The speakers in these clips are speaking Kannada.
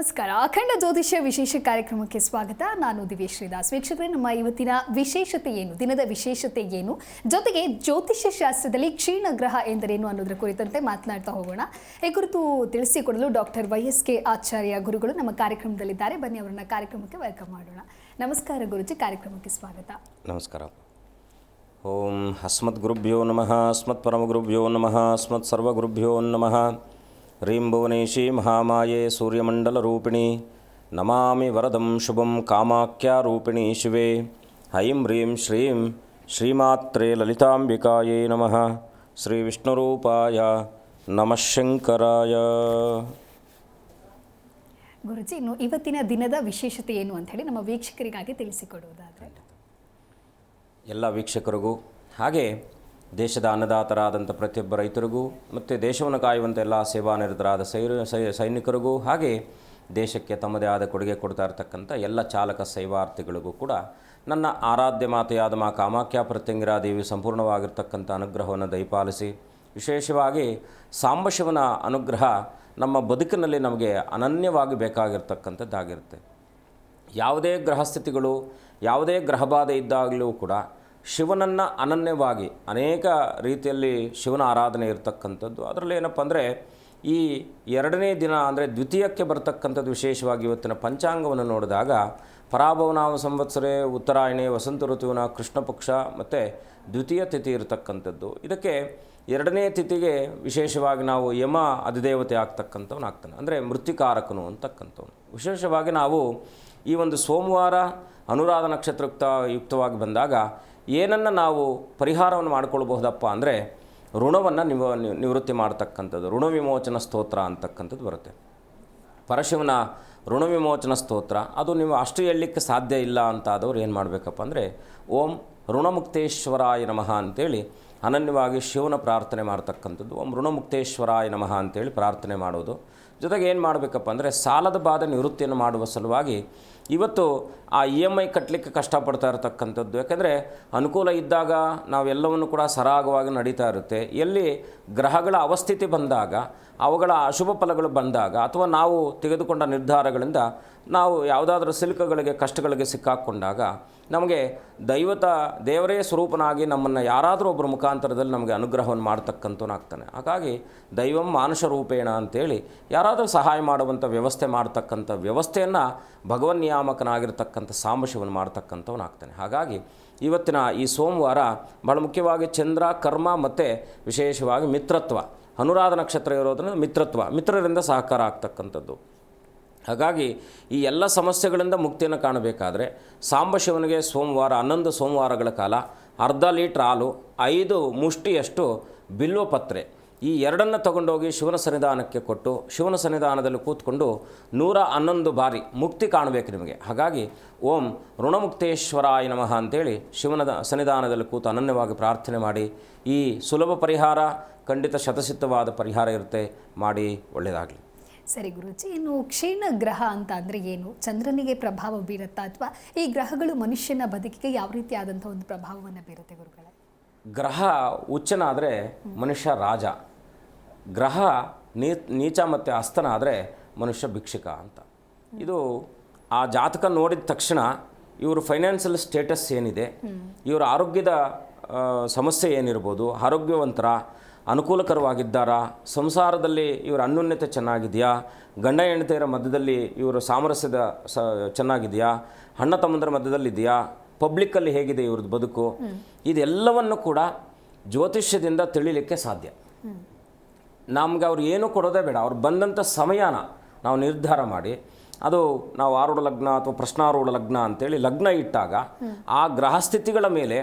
ನಮಸ್ಕಾರ. ಅಖಂಡ ಜ್ಯೋತಿಷ್ಯ ವಿಶೇಷ ಕಾರ್ಯಕ್ರಮಕ್ಕೆ ಸ್ವಾಗತ. ನಾನು ದಿವ್ಯಶ್ರೀ ದಾಸ್. ವೀಕ್ಷಕರೇ, ನಮ್ಮ ಇವತ್ತಿನ ವಿಶೇಷತೆ ಏನು, ದಿನದ ವಿಶೇಷತೆ ಏನು, ಜೊತೆಗೆ ಜ್ಯೋತಿಷ್ಯ ಶಾಸ್ತ್ರದಲ್ಲಿ ಕ್ಷೀಣ ಗ್ರಹ ಎಂದರೇನು ಅನ್ನೋದರ ಕುರಿತಂತೆ ಮಾತನಾಡ್ತಾ ಹೋಗೋಣ. ಈ ಕುರಿತು ತಿಳಿಸಿಕೊಡಲು ಡಾಕ್ಟರ್ YSK ಆಚಾರ್ಯ ಗುರುಗಳು ನಮ್ಮ ಕಾರ್ಯಕ್ರಮದಲ್ಲಿದ್ದಾರೆ. ಬನ್ನಿ ಅವರನ್ನ ಕಾರ್ಯಕ್ರಮಕ್ಕೆ ವೆಲ್ಕಮ್ ಮಾಡೋಣ. ನಮಸ್ಕಾರ ಗುರುಜಿ, ಕಾರ್ಯಕ್ರಮಕ್ಕೆ ಸ್ವಾಗತ. ನಮಸ್ಕಾರ. ಓಂ ಅಸ್ಮದ್ ಗುರುಭ್ಯೋ ನಮಃ, ಅಸ್ಮತ್ ಪರಮಗುರುಭ್ಯೋ ನಮಃ, ಅಸ್ಮತ್ ಸರ್ವಗುರುಭ್ಯೋ ನಮಃ. ಹ್ರೀಂ ಭುವನೇಶಿ ಮಹಾಮಾಯೆ ಸೂರ್ಯಮಂಡಲರೂಪಿಣಿ ನಮಾಮಿ ವರದಂ ಶುಭಂ ಕಾಮಾಖ್ಯಾರೂಪಿಣಿ ಶಿವೆ. ಐಂ ಹ್ರೀಂ ಶ್ರೀಂ ಶ್ರೀಮಾತ್ರೇ ಲಲಿತಾಂಬಿಕಾಯೇ ನಮಃ. ಶ್ರೀ ವಿಷ್ಣುರೂಪಾಯ ನಮಃ ಶಂಕರಾಯ. ಗುರುಜಿ, ಇನ್ನು ಇವತ್ತಿನ ದಿನದ ವಿಶೇಷತೆ ಏನು ಅಂತ ಹೇಳಿ ನಮ್ಮ ವೀಕ್ಷಕರಿಗಾಗಿ ತಿಳಿಸಿಕೊಡುವುದಾದರೆ? ಎಲ್ಲ ವೀಕ್ಷಕರಿಗೂ ಹಾಗೆ ದೇಶದ ಅನ್ನದಾತರಾದಂಥ ಪ್ರತಿಯೊಬ್ಬ ರೈತರಿಗೂ ಮತ್ತು ದೇಶವನ್ನು ಕಾಯುವಂಥ ಎಲ್ಲ ಸೇವಾನಿರತರಾದ ಸೈನಿಕರಿಗೂ ಹಾಗೆ ದೇಶಕ್ಕೆ ತಮ್ಮದೇ ಆದ ಕೊಡುಗೆ ಕೊಡ್ತಾ ಇರತಕ್ಕಂಥ ಎಲ್ಲ ಚಾಲಕ ಸೇವಾರ್ಥಿಗಳಿಗೂ ಕೂಡ ನನ್ನ ಆರಾಧ್ಯ ಮಾತೆಯಾದ ಮಾ ಕಾಮಾಖ್ಯ ಪ್ರತ್ಯಂಗಿರಾದೇವಿ ಸಂಪೂರ್ಣವಾಗಿರ್ತಕ್ಕಂಥ ಅನುಗ್ರಹವನ್ನು ದಯಪಾಲಿಸಿ, ವಿಶೇಷವಾಗಿ ಸಾಂಬಶಿವನ ಅನುಗ್ರಹ ನಮ್ಮ ಬದುಕಿನಲ್ಲಿ ನಮಗೆ ಅನನ್ಯವಾಗಿ ಬೇಕಾಗಿರ್ತಕ್ಕಂಥದ್ದಾಗಿರುತ್ತೆ. ಯಾವುದೇ ಗ್ರಹಸ್ಥಿತಿಗಳು, ಯಾವುದೇ ಗ್ರಹಬಾಧೆ ಇದ್ದಾಗಲೂ ಕೂಡ ಶಿವನನ್ನು ಅನನ್ಯವಾಗಿ ಅನೇಕ ರೀತಿಯಲ್ಲಿ ಶಿವನ ಆರಾಧನೆ ಇರತಕ್ಕಂಥದ್ದು. ಅದರಲ್ಲಿ ಏನಪ್ಪ ಅಂದರೆ ಈ ಎರಡನೇ ದಿನ ಅಂದರೆ ದ್ವಿತೀಯಕ್ಕೆ ಬರ್ತಕ್ಕಂಥದ್ದು ವಿಶೇಷವಾಗಿ ಇವತ್ತಿನ ಪಂಚಾಂಗವನ್ನು ನೋಡಿದಾಗ ಪರಾಭವನಾಮ ಸಂವತ್ಸರೇ ಉತ್ತರಾಯಣೆ ವಸಂತ ಋತುವಿನ ಕೃಷ್ಣ ಪಕ್ಷ ಮತ್ತು ದ್ವಿತೀಯ ತಿಥಿ ಇರತಕ್ಕಂಥದ್ದು. ಇದಕ್ಕೆ ಎರಡನೇ ತಿಥಿಗೆ ವಿಶೇಷವಾಗಿ ನಾವು ಯಮ ಅಧಿದೇವತೆ ಆಗ್ತಕ್ಕಂಥವನು ಆಗ್ತಾನೆ, ಅಂದರೆ ಮೃತ್ಯುಕಾರಕನು ಅಂತಕ್ಕಂಥವನು. ವಿಶೇಷವಾಗಿ ನಾವು ಈ ಒಂದು ಸೋಮವಾರ ಅನುರಾಧ ಯುಕ್ತವಾಗಿ ಬಂದಾಗ ಏನನ್ನು ನಾವು ಪರಿಹಾರವನ್ನು ಮಾಡ್ಕೊಳ್ಬಹುದಪ್ಪ ಅಂದರೆ ಋಣವನ್ನು ನಿವೃತ್ತಿ ಮಾಡ್ತಕ್ಕಂಥದ್ದು, ಋಣ ವಿಮೋಚನ ಸ್ತೋತ್ರ ಅಂತಕ್ಕಂಥದ್ದು ಬರುತ್ತೆ. ಪರಶಿವನ ಋಣ ವಿಮೋಚನ ಸ್ತೋತ್ರ ಅದು ನೀವು ಅಷ್ಟು ಹೇಳಲಿಕ್ಕೆ ಸಾಧ್ಯ ಇಲ್ಲ ಅಂತಾದವ್ರು ಏನು ಮಾಡಬೇಕಪ್ಪ ಅಂದರೆ ಓಂ ಋಣಮುಕ್ತೇಶ್ವರಾಯ ನಮಃ ಅಂತೇಳಿ ಅನನ್ಯವಾಗಿ ಶಿವನ ಪ್ರಾರ್ಥನೆ ಮಾಡ್ತಕ್ಕಂಥದ್ದು. ಓಂ ಋಣಮುಕ್ತೇಶ್ವರಾಯ ನಮಃ ಅಂತೇಳಿ ಪ್ರಾರ್ಥನೆ ಮಾಡೋದು. ಜೊತೆಗೆ ಏನು ಮಾಡಬೇಕಪ್ಪ ಅಂದರೆ ಸಾಲದ ಬಾಧೆ ನಿವೃತ್ತಿಯನ್ನು ಮಾಡುವ ಸಲುವಾಗಿ ಇವತ್ತು ಆ EMI ಕಟ್ಟಲಿಕ್ಕೆ ಕಷ್ಟಪಡ್ತಾ ಇರತಕ್ಕಂಥದ್ದು. ಯಾಕೆಂದರೆ ಅನುಕೂಲ ಇದ್ದಾಗ ನಾವೆಲ್ಲವನ್ನು ಕೂಡ ಸರಾಗವಾಗಿ ನಡೀತಾ ಇರುತ್ತೆ. ಎಲ್ಲಿ ಗ್ರಹಗಳ ಅವಸ್ಥಿತಿ ಬಂದಾಗ, ಅವುಗಳ ಅಶುಭ ಫಲಗಳು ಬಂದಾಗ, ಅಥವಾ ನಾವು ತೆಗೆದುಕೊಂಡ ನಿರ್ಧಾರಗಳಿಂದ ನಾವು ಯಾವುದಾದ್ರೂ ಸಿಲುಕಗಳಿಗೆ ಕಷ್ಟಗಳಿಗೆ ಸಿಕ್ಕಾಕ್ಕೊಂಡಾಗ ನಮಗೆ ದೇವರೇ ಸ್ವರೂಪನಾಗಿ ನಮ್ಮನ್ನು ಯಾರಾದರೂ ಒಬ್ಬರ ಮುಖಾಂತರದಲ್ಲಿ ನಮಗೆ ಅನುಗ್ರಹವನ್ನು ಮಾಡ್ತಕ್ಕಂಥವನಾಗ್ತಾನೆ. ಹಾಗಾಗಿ ದೈವಂ ಮಾನುಷ ರೂಪೇಣ ಅಂತೇಳಿ ಯಾರಾದರೂ ಸಹಾಯ ಮಾಡುವಂಥ ವ್ಯವಸ್ಥೆ ಮಾಡ್ತಕ್ಕಂಥ ವ್ಯವಸ್ಥೆಯನ್ನು ಭಗವನ್ ನಿಯಾಮಕನಾಗಿರ್ತಕ್ಕಂಥ ಸಾಂಬಶಿವನು ಮಾಡ್ತಕ್ಕಂಥವನಾಗ್ತಾನೆ. ಹಾಗಾಗಿ ಇವತ್ತಿನ ಈ ಸೋಮವಾರ ಭಾಳ ಮುಖ್ಯವಾಗಿ ಚಂದ್ರ, ಕರ್ಮ ಮತ್ತು ವಿಶೇಷವಾಗಿ ಮಿತ್ರತ್ವ, ಅನುರಾಧ ನಕ್ಷತ್ರ ಇರೋದನ್ನು ಮಿತ್ರರಿಂದ ಸಹಕಾರ ಆಗ್ತಕ್ಕಂಥದ್ದು. ಹಾಗಾಗಿ ಈ ಎಲ್ಲ ಸಮಸ್ಯೆಗಳಿಂದ ಮುಕ್ತಿಯನ್ನು ಕಾಣಬೇಕಾದರೆ ಸಾಂಬಶಿವನಿಗೆ ಸೋಮವಾರ 11 ಸೋಮವಾರಗಳ ಕಾಲ ಅರ್ಧ ಲೀಟ್ರ್ ಹಾಲು, 5 ಮುಷ್ಟಿಯಷ್ಟು ಬಿಲ್ವಪತ್ರೆ, ಈ ಎರಡನ್ನು ತಗೊಂಡೋಗಿ ಶಿವನ ಸನ್ನಿಧಾನಕ್ಕೆ ಕೊಟ್ಟು ಶಿವನ ಸನ್ನಿಧಾನದಲ್ಲಿ ಕೂತ್ಕೊಂಡು 111 ಬಾರಿ ಮುಕ್ತಿ ಕಾಣಬೇಕು ನಿಮಗೆ. ಹಾಗಾಗಿ ಓಂ ಋಣಮುಕ್ತೇಶ್ವರಾಯ ನಮಃ ಅಂತೇಳಿ ಶಿವನ ಸನ್ನಿಧಾನದಲ್ಲಿ ಕೂತು ಅನನ್ಯವಾಗಿ ಪ್ರಾರ್ಥನೆ ಮಾಡಿ. ಈ ಸುಲಭ ಪರಿಹಾರ ಖಂಡಿತ ಶತಸಿದ್ಧವಾದ ಪರಿಹಾರ ಇರುತ್ತೆ, ಮಾಡಿ ಒಳ್ಳೆಯದಾಗಲಿ. ಸರಿ ಗುರುಜಿ, ಇನ್ನು ಕ್ಷೀಣ ಗ್ರಹ ಅಂತ ಅಂದರೆ ಏನು? ಚಂದ್ರನಿಗೆ ಪ್ರಭಾವ ಬೀರುತ್ತಾ ಅಥವಾ ಈ ಗ್ರಹಗಳು ಮನುಷ್ಯನ ಬದುಕಿಗೆ ಯಾವ ರೀತಿಯಾದಂಥ ಒಂದು ಪ್ರಭಾವವನ್ನು ಬೀರುತ್ತೆ ಗುರುಗಳೇ? ಗ್ರಹ ಉಚ್ಚನಾದರೆ ಮನುಷ್ಯ ರಾಜ, ಗ್ರಹ ನೀಚ ಮತ್ತು ಅಸ್ತನ ಆದರೆ ಮನುಷ್ಯ ಭಿಕ್ಷುಕ ಅಂತ. ಇದು ಆ ಜಾತಕ ನೋಡಿದ ತಕ್ಷಣ ಇವರು ಫೈನಾನ್ಷಿಯಲ್ ಸ್ಟೇಟಸ್ ಏನಿದೆ, ಇವರ ಆರೋಗ್ಯದ ಸಮಸ್ಯೆ ಏನಿರ್ಬೋದು, ಆರೋಗ್ಯವಂತರ, ಅನುಕೂಲಕರವಾಗಿದ್ದಾರಾ, ಸಂಸಾರದಲ್ಲಿ ಇವರ ಅನ್ಯೋನ್ಯತೆ ಚೆನ್ನಾಗಿದೆಯಾ, ಗಂಡ ಹೆಂಡತಿಯರ ಮಧ್ಯದಲ್ಲಿ ಇವರು ಸಾಮರಸ್ಯದ ಚೆನ್ನಾಗಿದೆಯಾ, ಅಣ್ಣ ತಮ್ಮಂದರ ಮಧ್ಯದಲ್ಲಿದೆಯಾ, ಪಬ್ಲಿಕ್ಕಲ್ಲಿ ಹೇಗಿದೆ ಇವ್ರದ್ದು ಬದುಕು, ಇದೆಲ್ಲವನ್ನು ಕೂಡ ಜ್ಯೋತಿಷ್ಯದಿಂದ ತಿಳಿಲಿಕ್ಕೆ ಸಾಧ್ಯ. ನಮ್ಗೆ ಅವ್ರು ಏನೂ ಕೊಡೋದೇ ಬೇಡ, ಅವ್ರು ಬಂದಂಥ ಸಮಯನ ನಾವು ನಿರ್ಧಾರ ಮಾಡಿ, ಅದು ನಾವು ಆರೂಢ ಲಗ್ನ ಅಥವಾ ಪ್ರಶ್ನಾರೂಢ ಲಗ್ನ ಅಂತೇಳಿ ಲಗ್ನ ಇಟ್ಟಾಗ ಆ ಗ್ರಹಸ್ಥಿತಿಗಳ ಮೇಲೆ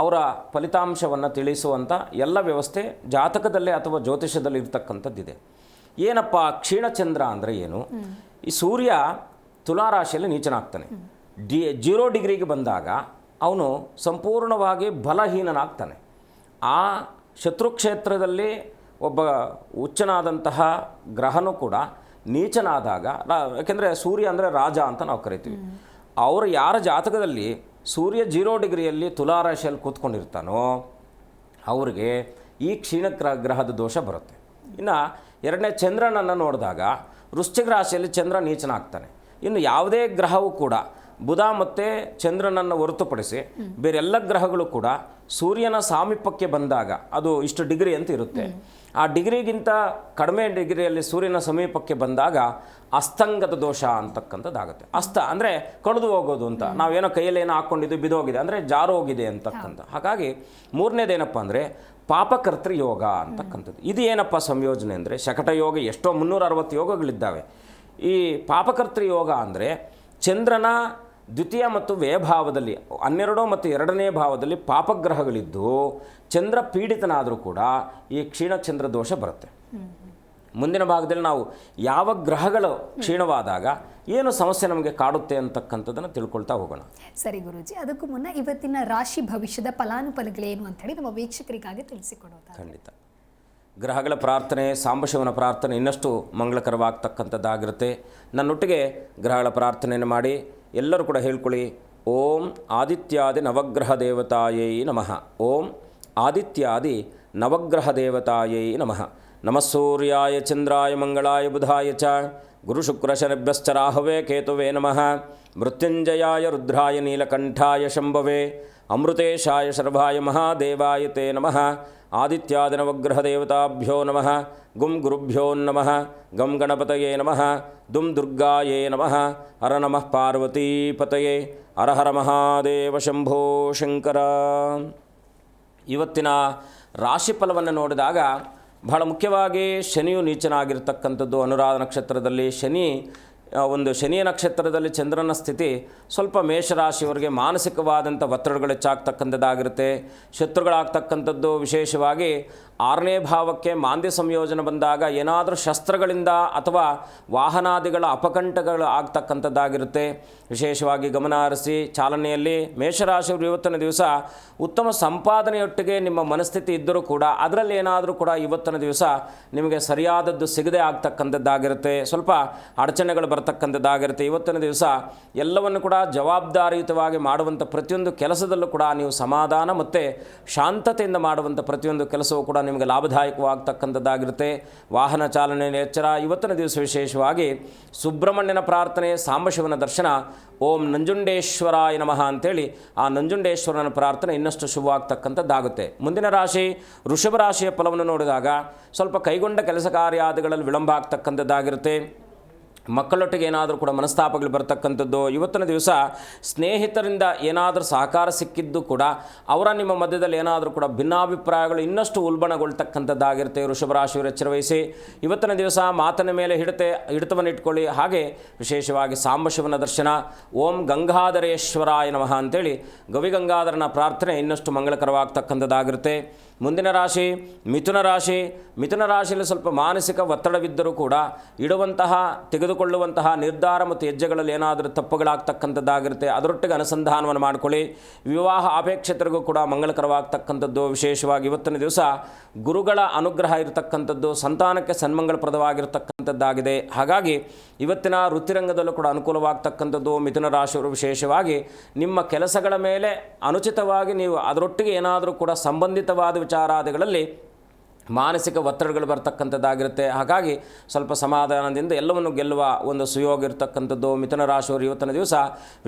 ಅವರ ಫಲಿತಾಂಶವನ್ನು ತಿಳಿಸುವಂಥ ಎಲ್ಲ ವ್ಯವಸ್ಥೆ ಜಾತಕದಲ್ಲೇ ಅಥವಾ ಜ್ಯೋತಿಷ್ಯದಲ್ಲಿ ಇರ್ತಕ್ಕಂಥದ್ದಿದೆ. ಏನಪ್ಪ ಕ್ಷೀಣಚಂದ್ರ ಅಂದರೆ ಏನು? ಈ ಸೂರ್ಯ ತುಲಾರಾಶಿಯಲ್ಲಿ ನೀಚನಾಗ್ತಾನೆ. 0 ಡಿಗ್ರಿಗೆ ಬಂದಾಗ ಅವನು ಸಂಪೂರ್ಣವಾಗಿ ಬಲಹೀನನಾಗ್ತಾನೆ. ಆ ಶತ್ರುಕ್ಷೇತ್ರದಲ್ಲಿ ಒಬ್ಬ ಉಚ್ಚನಾದಂತಹ ಗ್ರಹನೂ ಕೂಡ ನೀಚನಾದಾಗ, ಯಾಕೆಂದರೆ ಸೂರ್ಯ ಅಂದರೆ ರಾಜ ಅಂತ ನಾವು ಕರಿತೀವಿ, ಅವರು ಯಾರ ಜಾತಕದಲ್ಲಿ ಸೂರ್ಯ 0 ಡಿಗ್ರಿಯಲ್ಲಿ ತುಲಾರಾಶಿಯಲ್ಲಿ ಕೂತ್ಕೊಂಡಿರ್ತಾನೋ ಅವ್ರಿಗೆ ಈ ಕ್ಷೀಣ ಗ್ರಹದ ದೋಷ ಬರುತ್ತೆ. ಇನ್ನು ಎರಡನೇ ಚಂದ್ರನನ್ನು ನೋಡಿದಾಗ ವೃಶ್ಚಿಕ ರಾಶಿಯಲ್ಲಿ ಚಂದ್ರ ನೀಚನಾಗ್ತಾನೆ. ಇನ್ನು ಯಾವುದೇ ಗ್ರಹವೂ ಕೂಡ ಬುಧ ಮತ್ತು ಚಂದ್ರನನ್ನು ಹೊರತುಪಡಿಸಿ ಬೇರೆ ಎಲ್ಲ ಗ್ರಹಗಳು ಕೂಡ ಸೂರ್ಯನ ಸಾಮೀಪ್ಯಕ್ಕೆ ಬಂದಾಗ ಅದು ಇಷ್ಟು ಡಿಗ್ರಿ ಅಂತ ಇರುತ್ತೆ. ಆ ಡಿಗ್ರಿಗಿಂತ ಕಡಿಮೆ ಡಿಗ್ರಿಯಲ್ಲಿ ಸೂರ್ಯನ ಸಮೀಪಕ್ಕೆ ಬಂದಾಗ ಅಸ್ತಂಗತ ದೋಷ ಅಂತಕ್ಕಂಥದ್ದಾಗುತ್ತೆ. ಅಸ್ತ ಅಂದರೆ ಕಳೆದು ಹೋಗೋದು ಅಂತ, ನಾವೇನೋ ಕೈಯಲ್ಲಿ ಏನೋ ಹಾಕ್ಕೊಂಡಿದ್ದು ಬಿದೋಗಿದೆ ಅಂದರೆ ಜಾರು ಹೋಗಿದೆ ಅಂತಕ್ಕಂಥ. ಹಾಗಾಗಿ ಮೂರನೇದೇನಪ್ಪ ಅಂದರೆ ಪಾಪಕರ್ತೃ ಯೋಗ ಅಂತಕ್ಕಂಥದ್ದು. ಇದು ಏನಪ್ಪ ಸಂಯೋಜನೆ ಅಂದರೆ ಶಕಟ ಯೋಗ, ಎಷ್ಟೋ 360 ಯೋಗಗಳಿದ್ದಾವೆ. ಈ ಪಾಪಕರ್ತೃ ಯೋಗ ಅಂದರೆ ಚಂದ್ರನ ದ್ವಿತೀಯ ಮತ್ತು ವ್ಯಯಭಾವದಲ್ಲಿ 12 ಮತ್ತು 2ನೇ ಭಾವದಲ್ಲಿ ಪಾಪಗ್ರಹಗಳಿದ್ದು ಚಂದ್ರ ಪೀಡಿತನಾದರೂ ಕೂಡ ಈ ಕ್ಷೀಣಚಂದ್ರ ದೋಷ ಬರುತ್ತೆ. ಮುಂದಿನ ಭಾಗದಲ್ಲಿ ನಾವು ಯಾವ ಗ್ರಹಗಳು ಕ್ಷೀಣವಾದಾಗ ಏನು ಸಮಸ್ಯೆ ನಮಗೆ ಕಾಡುತ್ತೆ ಅಂತಕ್ಕಂಥದ್ದನ್ನು ತಿಳ್ಕೊಳ್ತಾ ಹೋಗೋಣ. ಸರಿ ಗುರೂಜಿ, ಅದಕ್ಕೂ ಮುನ್ನ ಇವತ್ತಿನ ರಾಶಿ ಭವಿಷ್ಯದ ಫಲಾನುಫಲಗಳೇನು ಅಂತ ಹೇಳಿ ನಮ್ಮ ವೀಕ್ಷಕರಿಗಾಗಿ ತಿಳಿಸಿಕೊಡೋದು. ಖಂಡಿತ. ಗ್ರಹಗಳ ಪ್ರಾರ್ಥನೆ, ಸಾಂಬಶಿವನ ಪ್ರಾರ್ಥನೆ ಇನ್ನಷ್ಟು ಮಂಗಳಕರವಾಗ್ತಕ್ಕಂಥದ್ದಾಗಿರುತ್ತೆ. ನನ್ನೊಟ್ಟಿಗೆ ಗ್ರಹಗಳ ಪ್ರಾರ್ಥನೆಯನ್ನು ಮಾಡಿ ಎಲ್ಲರೂ ಕೂಡ ಹೇಳ್ಕೊಳ್ಳಿ. ಓಂ ಆದಿತ್ಯಾದಿ ನವಗ್ರಹ ದೇವತಾಯೈ ನಮಃ. ಓಂ ಆದಿತ್ಯಾದಿ ನವಗ್ರಹ ದೇವತಾಯೈ ನಮಃ. ನಮಃ ಸೂರ್ಯಾಯ ಚಂದ್ರಾಯ ಮಂಗಳಾಯ ಬುಧಾಯ ಚ ಗುರುಶುಕ್ರಶನಿಭ್ಯಶ್ಚ ರಾಹವೇ ಕೇತುವೇ ನಮಃ. ಮೃತ್ಯುಂಜಯಾಯ ರುದ್ರಾಯ ನೀಲಕಂಠಾಯ ಶಂಭವೇ ಅಮೃತೇಶಾಯ ಶರ್ಭಾಯ ಮಹಾದೇವಾಯ ತೇ ನಮಃ. ಆದಿತ್ಯಾದಿ ನವಗ್ರಹ ದೇವತಾಭ್ಯೋ ನಮಃ. ಗುಂ ಗುರುಭ್ಯೋ ನಮಃ. ಗಂ ಗಣಪತಯೇ ನಮಃ. ದುಂ ದುರ್ಗಾಯೇ ನಮಃ. ಹರ ನಮಃ ಪಾರ್ವತೀಪತಯೇ. ಹರ ಹರ ಮಹಾದೇವ ಶಂಭೋ ಶಂಕರ. ಇವತ್ತಿನ ರಾಶಿಫಲವನ್ನು ನೋಡಿದಾಗ ಬಹಳ ಮುಖ್ಯವಾಗಿ ಶನಿಯು ನೀಚನಾಗಿರ್ತಕ್ಕಂಥದ್ದು. ಅನುರಾಧ ನಕ್ಷತ್ರದಲ್ಲಿ ಶನಿಯ ನಕ್ಷತ್ರದಲ್ಲಿ ಚಂದ್ರನ ಸ್ಥಿತಿ ಸ್ವಲ್ಪ ಮೇಷರಾಶಿಯವರಿಗೆ ಮಾನಸಿಕವಾದಂಥ ಒತ್ತಡಗಳು ಹೆಚ್ಚಾಗ್ತಕ್ಕಂಥದ್ದಾಗಿರುತ್ತೆ. ಶತ್ರುಗಳಾಗ್ತಕ್ಕಂಥದ್ದು ವಿಶೇಷವಾಗಿ 6ನೇ ಭಾವಕ್ಕೆ ಮಾಂದ್ಯ ಸಂಯೋಜನೆ ಬಂದಾಗ ಏನಾದರೂ ಶಸ್ತ್ರಗಳಿಂದ ಅಥವಾ ವಾಹನಾದಿಗಳ ಅಪಕಂಟಗಳು ಆಗ್ತಕ್ಕಂಥದ್ದಾಗಿರುತ್ತೆ. ವಿಶೇಷವಾಗಿ ಗಮನ ಹರಿಸಿ ಚಾಲನೆಯಲ್ಲಿ ಮೇಷರಾಶಿಯವರು ಇವತ್ತಿನ ದಿವಸ ಉತ್ತಮ ಸಂಪಾದನೆಯೊಟ್ಟಿಗೆ ನಿಮ್ಮ ಮನಸ್ಥಿತಿ ಇದ್ದರೂ ಕೂಡ ಅದರಲ್ಲಿ ಏನಾದರೂ ಕೂಡ ಇವತ್ತಿನ ದಿವಸ ನಿಮಗೆ ಸರಿಯಾದದ್ದು ಸಿಗದೆ ಆಗ್ತಕ್ಕಂಥದ್ದಾಗಿರುತ್ತೆ. ಸ್ವಲ್ಪ ಅಡಚಣೆಗಳು ಬರ್ತಕ್ಕಂಥದ್ದಾಗಿರುತ್ತೆ. ಇವತ್ತಿನ ದಿವಸ ಎಲ್ಲವನ್ನು ಕೂಡ ಜವಾಬ್ದಾರಿಯುತವಾಗಿ ಮಾಡುವಂಥ ಪ್ರತಿಯೊಂದು ಕೆಲಸದಲ್ಲೂ ಕೂಡ ನೀವು ಸಮಾಧಾನ ಮತ್ತು ಶಾಂತತೆಯಿಂದ ಮಾಡುವಂಥ ಪ್ರತಿಯೊಂದು ಕೆಲಸವೂ ಕೂಡ ನಿಮಗೆ ಲಾಭದಾಯಕವಾಗ್ತಕ್ಕಂಥದ್ದಾಗಿರುತ್ತೆ. ವಾಹನ ಚಾಲನೆಯಲ್ಲಿ ಎಚ್ಚರ. ಇವತ್ತಿನ ದಿವಸ ವಿಶೇಷವಾಗಿ ಸುಬ್ರಹ್ಮಣ್ಯನ ಪ್ರಾರ್ಥನೆ, ಸಾಂಬಶಿವನ ದರ್ಶನ, ಓಂ ನಂಜುಂಡೇಶ್ವರಾಯ ನಮಃ ಅಂತೇಳಿ ಆ ನಂಜುಂಡೇಶ್ವರನ ಪ್ರಾರ್ಥನೆ ಇನ್ನಷ್ಟು ಶುಭವಾಗ್ತಕ್ಕಂಥದ್ದಾಗುತ್ತೆ. ಮುಂದಿನ ರಾಶಿ ವೃಷಭ ರಾಶಿಯ ಫಲವನ್ನು ನೋಡಿದಾಗ ಸ್ವಲ್ಪ ಕೈಗೊಂಡ ಕೆಲಸ ಕಾರ್ಯಾದಿಗಳಲ್ಲಿ ವಿಳಂಬ ಆಗ್ತಕ್ಕಂಥದ್ದಾಗಿರುತ್ತೆ. ಮಕ್ಕಳೊಟ್ಟಿಗೆ ಏನಾದರೂ ಕೂಡ ಮನಸ್ತಾಪಗಳು ಬರ್ತಕ್ಕಂಥದ್ದು. ಇವತ್ತಿನ ದಿವಸ ಸ್ನೇಹಿತರಿಂದ ಏನಾದರೂ ಸಹಕಾರ ಸಿಕ್ಕಿದ್ದು ಕೂಡ ಅವರ ನಿಮ್ಮ ಮಧ್ಯದಲ್ಲಿ ಏನಾದರೂ ಕೂಡ ಭಿನ್ನಾಭಿಪ್ರಾಯಗಳು ಇನ್ನಷ್ಟು ಉಲ್ಬಣಗೊಳ್ತಕ್ಕಂಥದ್ದಾಗಿರುತ್ತೆ. ವೃಷಭ ರಾಶಿಯವರು ಎಚ್ಚರವಹಿಸಿ ಇವತ್ತಿನ ದಿವಸ ಮಾತಿನ ಮೇಲೆ ಹಿಡಿತವನ್ನು ಇಟ್ಕೊಳ್ಳಿ. ಹಾಗೆ ವಿಶೇಷವಾಗಿ ಸಾಂಬಶಿವನ ದರ್ಶನ, ಓಂ ಗಂಗಾಧರೇಶ್ವರಾಯ ನಮಃ ಅಂತೇಳಿ ಗವಿಗಂಗಾಧರನ ಪ್ರಾರ್ಥನೆ ಇನ್ನಷ್ಟು ಮಂಗಳಕರವಾಗ್ತಕ್ಕಂಥದ್ದಾಗಿರುತ್ತೆ. ಮುಂದಿನ ರಾಶಿ ಮಿಥುನ ರಾಶಿ. ಮಿಥುನ ರಾಶಿಯಲ್ಲಿ ಸ್ವಲ್ಪ ಮಾನಸಿಕ ಒತ್ತಡವಿದ್ದರೂ ಕೂಡ ತೆಗೆದುಕೊಳ್ಳುವಂತಹ ನಿರ್ಧಾರ ಮತ್ತು ಹೆಜ್ಜೆಗಳಲ್ಲಿ ಏನಾದರೂ ತಪ್ಪುಗಳಾಗ್ತಕ್ಕಂಥದ್ದಾಗಿರುತ್ತೆ. ಅದರೊಟ್ಟಿಗೆ ಅನುಸಂಧಾನವನ್ನು ಮಾಡಿಕೊಳ್ಳಿ. ವಿವಾಹ ಅಪೇಕ್ಷಿತರಿಗೂ ಕೂಡ ಮಂಗಳಕರವಾಗ್ತಕ್ಕಂಥದ್ದು. ವಿಶೇಷವಾಗಿ ಇವತ್ತಿನ ದಿವಸ ಗುರುಗಳ ಅನುಗ್ರಹ ಇರತಕ್ಕಂಥದ್ದು, ಸಂತಾನಕ್ಕೆ ಸನ್ಮಂಗಳಪ್ರದವಾಗಿರ್ತಕ್ಕಂಥದ್ದಾಗಿದೆ. ಹಾಗಾಗಿ ಇವತ್ತಿನ ವೃತ್ತಿರಂಗದಲ್ಲೂ ಕೂಡ ಅನುಕೂಲವಾಗ್ತಕ್ಕಂಥದ್ದು. ಮಿಥುನ ರಾಶಿಯವರು ವಿಶೇಷವಾಗಿ ನಿಮ್ಮ ಕೆಲಸಗಳ ಮೇಲೆ ಅನುಚಿತವಾಗಿ ನೀವು ಅದರೊಟ್ಟಿಗೆ ಏನಾದರೂ ಕೂಡ ಸಂಬಂಧಿತವಾದ ವಿಚಾರಾದಿಗಳಲ್ಲಿ ಮಾನಸಿಕ ಒತ್ತಡಗಳು ಬರ್ತಕ್ಕಂಥದ್ದಾಗಿರುತ್ತೆ. ಹಾಗಾಗಿ ಸ್ವಲ್ಪ ಸಮಾಧಾನದಿಂದ ಎಲ್ಲವನ್ನು ಗೆಲ್ಲುವ ಒಂದು ಸುಯೋಗ ಇರತಕ್ಕಂಥದ್ದು. ಮಿಥುನ ರಾಶಿಯವರು ಇವತ್ತಿನ ದಿವಸ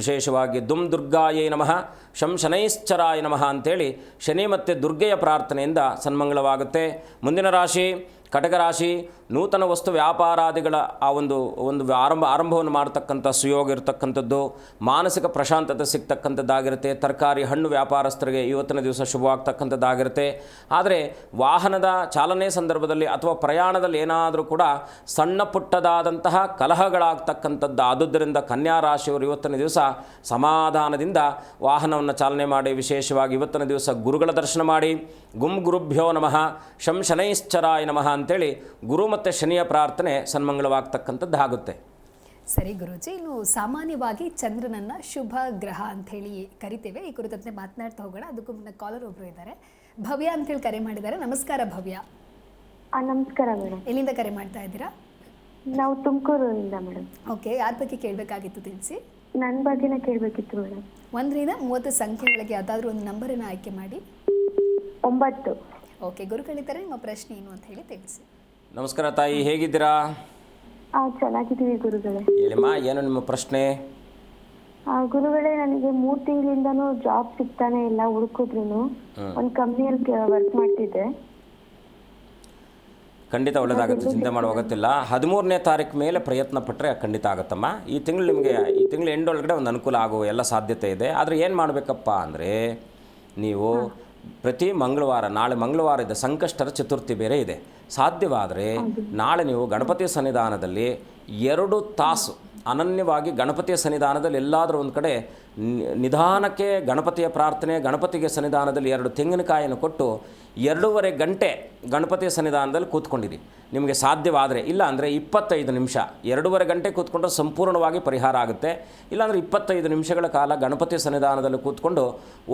ವಿಶೇಷವಾಗಿ ದುಂ ದುರ್ಗಾಯೇ ನಮಃ, ಶಂ ಶನೈಶ್ಚರಾಯ ನಮಃ ಅಂತೇಳಿ ಶನಿ ಮತ್ತು ದುರ್ಗೆಯ ಪ್ರಾರ್ಥನೆಯಿಂದ ಸನ್ಮಂಗಳವಾಗುತ್ತೆ. ಮುಂದಿನ ರಾಶಿ ಕಟಕ ರಾಶಿ. ನೂತನ ವಸ್ತು ವ್ಯಾಪಾರಾದಿಗಳ ಆ ಒಂದು ಆರಂಭವನ್ನು ಮಾಡ್ತಕ್ಕಂಥ ಸುಯೋಗ ಇರತಕ್ಕಂಥದ್ದು. ಮಾನಸಿಕ ಪ್ರಶಾಂತತೆ ಸಿಗ್ತಕ್ಕಂಥದ್ದಾಗಿರುತ್ತೆ. ತರಕಾರಿ ಹಣ್ಣು ವ್ಯಾಪಾರಸ್ಥರಿಗೆ ಇವತ್ತಿನ ದಿವಸ ಶುಭವಾಗ್ತಕ್ಕಂಥದ್ದಾಗಿರುತ್ತೆ. ಆದರೆ ವಾಹನದ ಚಾಲನೆ ಸಂದರ್ಭದಲ್ಲಿ ಅಥವಾ ಪ್ರಯಾಣದಲ್ಲಿ ಏನಾದರೂ ಕೂಡ ಸಣ್ಣ ಪುಟ್ಟದಾದಂತಹ ಕಲಹಗಳಾಗ್ತಕ್ಕಂಥದ್ದು. ಆದುದರಿಂದ ಕನ್ಯಾ ರಾಶಿಯವರು ಇವತ್ತಿನ ದಿವಸ ಸಮಾಧಾನದಿಂದ ವಾಹನವನ್ನು ಚಾಲನೆ ಮಾಡಿ ವಿಶೇಷವಾಗಿ ಇವತ್ತಿನ ದಿವಸ ಗುರುಗಳ ದರ್ಶನ ಮಾಡಿ ಗುಂ ಗುರುಭ್ಯೋ ನಮಃ, ಶಂ ಶನೈಶ್ಚರಾಯ ನಮಃ ಅಂತೇಳಿ ಗುರು ಮತ್ತು ಶನಿಯ ಪ್ರಾರ್ಥನೆ ಸನ್ಮಂಗಳವಾಗ್ತಕ್ಕಂಥದ್ದಾಗುತ್ತೆ. ಸರಿ ಗುರುಜಿ, ಇನ್ನು ಸಾಮಾನ್ಯವಾಗಿ ಚಂದ್ರನನ್ನ ಶುಭ ಗ್ರಹ ಅಂತ ಹೇಳಿ ಕರಿತೇವೆ. ಈ ಕುರಿತಂತೆ ಮಾತನಾಡ್ತಾ ಹೋಗೋಣ. ಅದಕ್ಕೂ ಮುನ್ನ ಕಾಲರ್ ಒಬ್ರು ಇದ್ದಾರೆ, ಭವ್ಯ ಅಂತ ಹೇಳಿ ಕರೆ ಮಾಡಿದ್ದಾರೆ. ನಮಸ್ಕಾರ ಭವ್ಯ. ನಮಸ್ಕಾರ ಮೇಡಮ್. ಎಲ್ಲಿಂದ ಕರೆ ಮಾಡ್ತಾ ಇದ್ದೀರಾ? ನಾವು ತುಮಕೂರಿಂದ ಮೇಡಮ್. ಓಕೆ, ಯಾರ ಬಗ್ಗೆ ಕೇಳಬೇಕಾಗಿತ್ತು ತಿಳಿಸಿ. ನನ್ನ ಬಗ್ಗೆನೇ ಕೇಳಬೇಕಿತ್ತು ಮೇಡಮ್. 1 ರಿಂದ 30 ಸಂಖ್ಯೆ ಒಳಗೆ ಯಾವುದಾದ್ರೂ ಒಂದು ನಂಬರನ್ನು ಆಯ್ಕೆ ಮಾಡಿ. 9. ಓಕೆ, ಗುರುಗಳಿದ್ದಾರೆ, ನಿಮ್ಮ ಪ್ರಶ್ನೆ ಏನು ಅಂತ ಹೇಳಿ ತಿಳಿಸಿ. ನಮಸ್ಕಾರ ತಾಯಿ, ಹೇಗಿದ್ದೀರಾ? ಚೆನ್ನಾಗಿದ್ದೀವಿ ಗುರುಗಳೇ. ಹೇಳಿಮ್ಮ, ಏನು ನಿಮ್ಮ ಪ್ರಶ್ನೆ? ಗುರುಗಳೇ, ನನಗೆ 3 ತಿಂಗಳಿಂದನೂ ಜಾಬ್ ಸಿಗ್ತಾನೆ ಇಲ್ಲ. ಹುಡುಕಿದ್ರು ಒಂದು ಕಂಪ್ನಿಯಲ್ಲಿ ವರ್ಕ್ ಮಾಡ್ತಿದ್ದೆ. ಖಂಡಿತ ಒಳ್ಳೆಯದಾಗುತ್ತೆ, ಚಿಂತೆ ಮಾಡುವ ಅಗತ್ಯವಿಲ್ಲ. 13ನೇ ತಾರೀಕು ಮೇಲೆ ಪ್ರಯತ್ನ ಪಟ್ಟರೆ ಖಂಡಿತ ಆಗುತ್ತಮ್ಮ. ಈ ತಿಂಗಳು ಎಂಡ್ ಒಳಗಡೆ ಒಂದು ಅನುಕೂಲ ಆಗುವ ಎಲ್ಲ ಸಾಧ್ಯತೆ ಇದೆ. ಆದರೆ ಏನು ಮಾಡಬೇಕಪ್ಪ ಅಂದರೆ, ನೀವು ಪ್ರತಿ ಮಂಗಳವಾರ, ನಾಳೆ ಮಂಗಳವಾರ ಇದೆ, ಸಂಕಷ್ಟರ ಚತುರ್ಥಿ ಬೇರೆ ಇದೆ, ಸಾಧ್ಯವಾದರೆ ನಾಳೆ ನೀವು ಗಣಪತಿಯ ಸನ್ನಿಧಾನದಲ್ಲಿ 2 ತಾಸು ಅನನ್ಯವಾಗಿ ಗಣಪತಿಯ ಸನ್ನಿಧಾನದಲ್ಲಿ ಎಲ್ಲಾದರೂ ಒಂದು ಕಡೆ ನಿಧಾನಕ್ಕೆ ಗಣಪತಿಯ ಪ್ರಾರ್ಥನೆ, ಗಣಪತಿಗೆ ಸನ್ನಿಧಾನದಲ್ಲಿ 2 ತೆಂಗಿನಕಾಯಿಯನ್ನು ಕೊಟ್ಟು 2.5 ಗಂಟೆ ಗಣಪತಿಯ ಸನ್ನಿಧಾನದಲ್ಲಿ ಕೂತ್ಕೊಂಡಿರಿ. ನಿಮಗೆ ಸಾಧ್ಯವಾದರೆ, ಇಲ್ಲ ಅಂದರೆ 25 ನಿಮಿಷ, 2.5 ಗಂಟೆ ಕೂತ್ಕೊಂಡ್ರೆ ಸಂಪೂರ್ಣವಾಗಿ ಪರಿಹಾರ ಆಗುತ್ತೆ. ಇಲ್ಲಾಂದರೆ 25 ನಿಮಿಷಗಳ ಕಾಲ ಗಣಪತಿಯ ಸನ್ನಿಧಾನದಲ್ಲಿ ಕೂತ್ಕೊಂಡು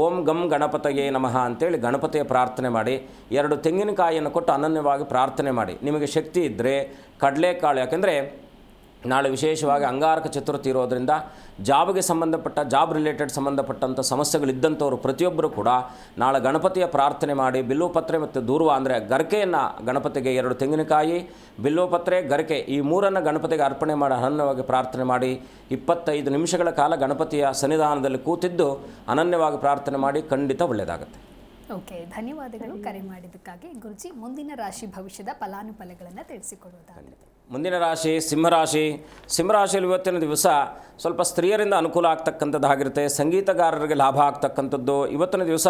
ಓಂ ಗಂ ಗಣಪತಯೇ ನಮಃ ಅಂತೇಳಿ ಗಣಪತಿಯ ಪ್ರಾರ್ಥನೆ ಮಾಡಿ 2 ತೆಂಗಿನಕಾಯಿಯನ್ನು ಕೊಟ್ಟು ಅನನ್ಯವಾಗಿ ಪ್ರಾರ್ಥನೆ ಮಾಡಿ. ನಿಮಗೆ ಶಕ್ತಿ ಇದ್ದರೆ ಕಡಲೆಕಾಳು, ಯಾಕೆಂದರೆ ನಾಳೆ ವಿಶೇಷವಾಗಿ ಅಂಗಾರಕ ಚತುರ್ಥಿ ಇರೋದರಿಂದ ಜಾಬ್ ರಿಲೇಟೆಡ್ ಸಂಬಂಧಪಟ್ಟಂಥ ಸಮಸ್ಯೆಗಳಿದ್ದಂಥವ್ರು ಪ್ರತಿಯೊಬ್ಬರು ಕೂಡ ನಾಳೆ ಗಣಪತಿಯ ಪ್ರಾರ್ಥನೆ ಮಾಡಿ ಬಿಲ್ಲುಪತ್ರೆ ಮತ್ತು ದೂರ್ವ ಅಂದರೆ ಗರಿಕೆಯನ್ನು ಗಣಪತಿಗೆ 2 ತೆಂಗಿನಕಾಯಿ, ಬಿಲ್ಲುಪತ್ರೆ, ಗರಿಕೆ ಈ 3 ಗಣಪತಿಗೆ ಅರ್ಪಣೆ ಮಾಡಿ ಅನನ್ಯವಾಗಿ ಪ್ರಾರ್ಥನೆ ಮಾಡಿ 25 ನಿಮಿಷಗಳ ಕಾಲ ಗಣಪತಿಯ ಸನ್ನಿಧಾನದಲ್ಲಿ ಕೂತಿದ್ದು ಅನನ್ಯವಾಗಿ ಪ್ರಾರ್ಥನೆ ಮಾಡಿ. ಖಂಡಿತ ಒಳ್ಳೆಯದಾಗುತ್ತೆ. ಓಕೆ, ಧನ್ಯವಾದಗಳು ಕರೆ ಮಾಡಿದ್ದಕ್ಕಾಗಿ. ಗುರುಜಿ, ಮುಂದಿನ ರಾಶಿ ಭವಿಷ್ಯದ ಫಲಾನುಫಲಗಳನ್ನು ತಿಳಿಸಿಕೊಡುವುದಾಗಿದೆ. ಮುಂದಿನ ರಾಶಿ ಸಿಂಹರಾಶಿಯಲ್ಲಿ ಇವತ್ತಿನ ದಿವಸ ಸ್ವಲ್ಪ ಸ್ತ್ರೀಯರಿಂದ ಅನುಕೂಲ ಆಗ್ತಕ್ಕಂಥದ್ದಾಗಿರುತ್ತೆ. ಸಂಗೀತಗಾರರಿಗೆ ಲಾಭ ಆಗ್ತಕ್ಕಂಥದ್ದು. ಇವತ್ತಿನ ದಿವಸ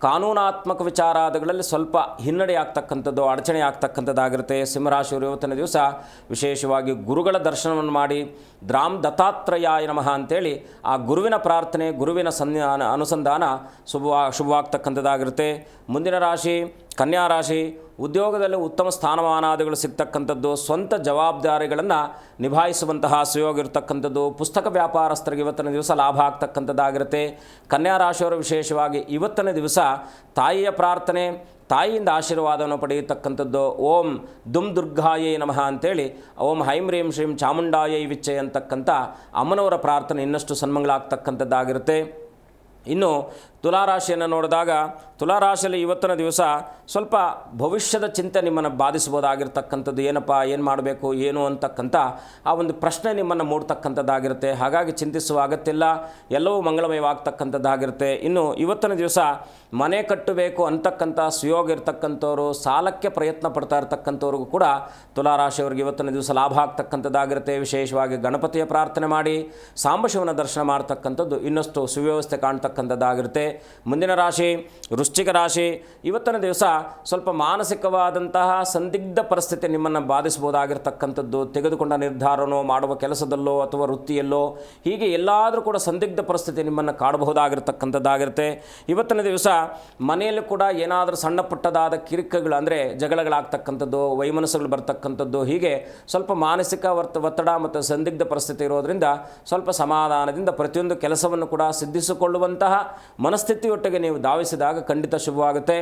ಕಾನೂನಾತ್ಮಕ ವಿಚಾರಾದಿಗಳಲ್ಲಿ ಸ್ವಲ್ಪ ಹಿನ್ನಡೆ ಆಗ್ತಕ್ಕಂಥದ್ದು, ಅಡಚಣೆ ಆಗ್ತಕ್ಕಂಥದ್ದಾಗಿರುತ್ತೆ. ಸಿಂಹರಾಶಿಯವರು ಇವತ್ತಿನ ದಿವಸ ವಿಶೇಷವಾಗಿ ಗುರುಗಳ ದರ್ಶನವನ್ನು ಮಾಡಿ ದತ್ತಾತ್ರೇಯಾಯ ನಮಃ ಅಂತೇಳಿ ಆ ಗುರುವಿನ ಪ್ರಾರ್ಥನೆ, ಗುರುವಿನ ಅನುಸಂಧಾನ ಶುಭವಾಗ್ತಕ್ಕಂಥದ್ದಾಗಿರುತ್ತೆ. ಮುಂದಿನ ರಾಶಿ ಕನ್ಯಾ ರಾಶಿ. ಉದ್ಯೋಗದಲ್ಲಿ ಉತ್ತಮ ಸ್ಥಾನಮಾನಾದಿಗಳು ಸಿಗ್ತಕ್ಕಂಥದ್ದು, ಸ್ವಂತ ಜವಾಬ್ದಾರಿಗಳನ್ನು ನಿಭಾಯಿಸುವಂತಹ ಸುಯೋಗ ಇರತಕ್ಕಂಥದ್ದು. ಪುಸ್ತಕ ವ್ಯಾಪಾರಸ್ಥರಿಗೆ ಇವತ್ತಿನ ದಿವಸ ಲಾಭ ಆಗ್ತಕ್ಕಂಥದ್ದಾಗಿರುತ್ತೆ. ಕನ್ಯಾ ರಾಶಿಯವರು ವಿಶೇಷವಾಗಿ ಇವತ್ತಿನ ದಿವಸ ತಾಯಿಯ ಪ್ರಾರ್ಥನೆ, ತಾಯಿಯಿಂದ ಆಶೀರ್ವಾದವನ್ನು ಪಡೆಯತಕ್ಕಂಥದ್ದು. ಓಂ ದುಮ್ ದುರ್ಗಾಯೇ ನಮಃ ಅಂತೇಳಿ ಓಂ ಹೈಂ ಹ್ರೀಂ ಶ್ರೀಂ ಚಾಮುಂಡಾಯೈ ವಿಚ್ಚೆ ಅಂತಕ್ಕಂಥ ಅಮ್ಮನವರ ಪ್ರಾರ್ಥನೆ ಇನ್ನಷ್ಟು ಸನ್ಮಂಗಳಾಗ್ತಕ್ಕಂಥದ್ದಾಗಿರುತ್ತೆ. ಇನ್ನು ತುಲಾರಾಶಿಯನ್ನು ನೋಡಿದಾಗ, ತುಲಾರಾಶಿಯಲ್ಲಿ ಇವತ್ತಿನ ದಿವಸ ಸ್ವಲ್ಪ ಭವಿಷ್ಯದ ಚಿಂತೆ ನಿಮ್ಮನ್ನು ಬಾಧಿಸಬಹುದಾಗಿರ್ತಕ್ಕಂಥದ್ದು. ಏನಪ್ಪ, ಏನು ಮಾಡಬೇಕು ಏನು ಅಂತಕ್ಕಂಥ ಆ ಒಂದು ಪ್ರಶ್ನೆ ನಿಮ್ಮನ್ನು ಮೂಡ್ತಕ್ಕಂಥದ್ದಾಗಿರುತ್ತೆ. ಹಾಗಾಗಿ ಚಿಂತಿಸುವ ಅಗತ್ಯವಿಲ್ಲ, ಎಲ್ಲವೂ ಮಂಗಳಮಯವಾಗ್ತಕ್ಕಂಥದ್ದಾಗಿರುತ್ತೆ. ಇನ್ನು ಇವತ್ತಿನ ದಿವಸ ಮನೆ ಕಟ್ಟಬೇಕು ಅಂತಕ್ಕಂಥ ಸುಯೋಗ ಇರ್ತಕ್ಕಂಥವ್ರು, ಸಾಲಕ್ಕೆ ಪ್ರಯತ್ನ ಪಡ್ತಾ ಇರ್ತಕ್ಕಂಥವ್ರಿಗೂ ಕೂಡ ತುಲಾರಾಶಿಯವರಿಗೆ ಇವತ್ತಿನ ದಿವಸ ಲಾಭ ಆಗ್ತಕ್ಕಂಥದ್ದಾಗಿರುತ್ತೆ. ವಿಶೇಷವಾಗಿ ಗಣಪತಿಯ ಪ್ರಾರ್ಥನೆ ಮಾಡಿ ಸಾಂಬಶಿವನ ದರ್ಶನ ಮಾಡ್ತಕ್ಕಂಥದ್ದು ಇನ್ನಷ್ಟು ಸುವ್ಯವಸ್ಥೆ ಕಾಣ್ತಕ್ಕಂಥದ್ದಾಗಿರುತ್ತೆ. ಮುಂದಿನ ರಾಶಿ ವೃಶ್ಚಿಕ ರಾಶಿ. ಇವತ್ತಿನ ದಿವಸ ಸ್ವಲ್ಪ ಮಾನಸಿಕವಾದಂತಹ ಸಂದಿಗ್ಧ ಪರಿಸ್ಥಿತಿ ನಿಮ್ಮನ್ನು ಬಾಧಿಸಬಹುದಾಗಿರ್ತಕ್ಕಂಥದ್ದು. ತೆಗೆದುಕೊಂಡ ನಿರ್ಧಾರನೋ, ಮಾಡುವ ಕೆಲಸದಲ್ಲೋ ಅಥವಾ ವೃತ್ತಿಯಲ್ಲೋ, ಹೀಗೆ ಎಲ್ಲಾದರೂ ಕೂಡ ಸಂದಿಗ್ಧ ಪರಿಸ್ಥಿತಿ ನಿಮ್ಮನ್ನು ಕಾಡಬಹುದಾಗಿರ್ತಕ್ಕಂಥದ್ದಾಗಿರುತ್ತೆ. ಇವತ್ತಿನ ದಿವಸ ಮನೆಯಲ್ಲೂ ಕೂಡ ಏನಾದರೂ ಸಣ್ಣ ಪುಟ್ಟದಾದ ಕಿರಿಕಗಳು ಅಂದರೆ ಜಗಳಗಳಾಗ್ತಕ್ಕಂಥದ್ದು, ವೈಮನಸ್ಸುಗಳು ಬರ್ತಕ್ಕಂಥದ್ದು, ಹೀಗೆ ಸ್ವಲ್ಪ ಮಾನಸಿಕ ಒತ್ತಡ ಮತ್ತು ಸಂದಿಗ್ಧ ಪರಿಸ್ಥಿತಿ ಇರೋದರಿಂದ ಸ್ವಲ್ಪ ಸಮಾಧಾನದಿಂದ ಪ್ರತಿಯೊಂದು ಕೆಲಸವನ್ನು ಕೂಡ ಸಿದ್ಧಿಸಿಕೊಳ್ಳುವಂತಹ ಮನಸ್ಥಿತಿಯೊಟ್ಟಿಗೆ ನೀವು ಧಾವಿಸಿದಾಗ ಖಂಡಿತ ಶುಭವಾಗುತ್ತೆ.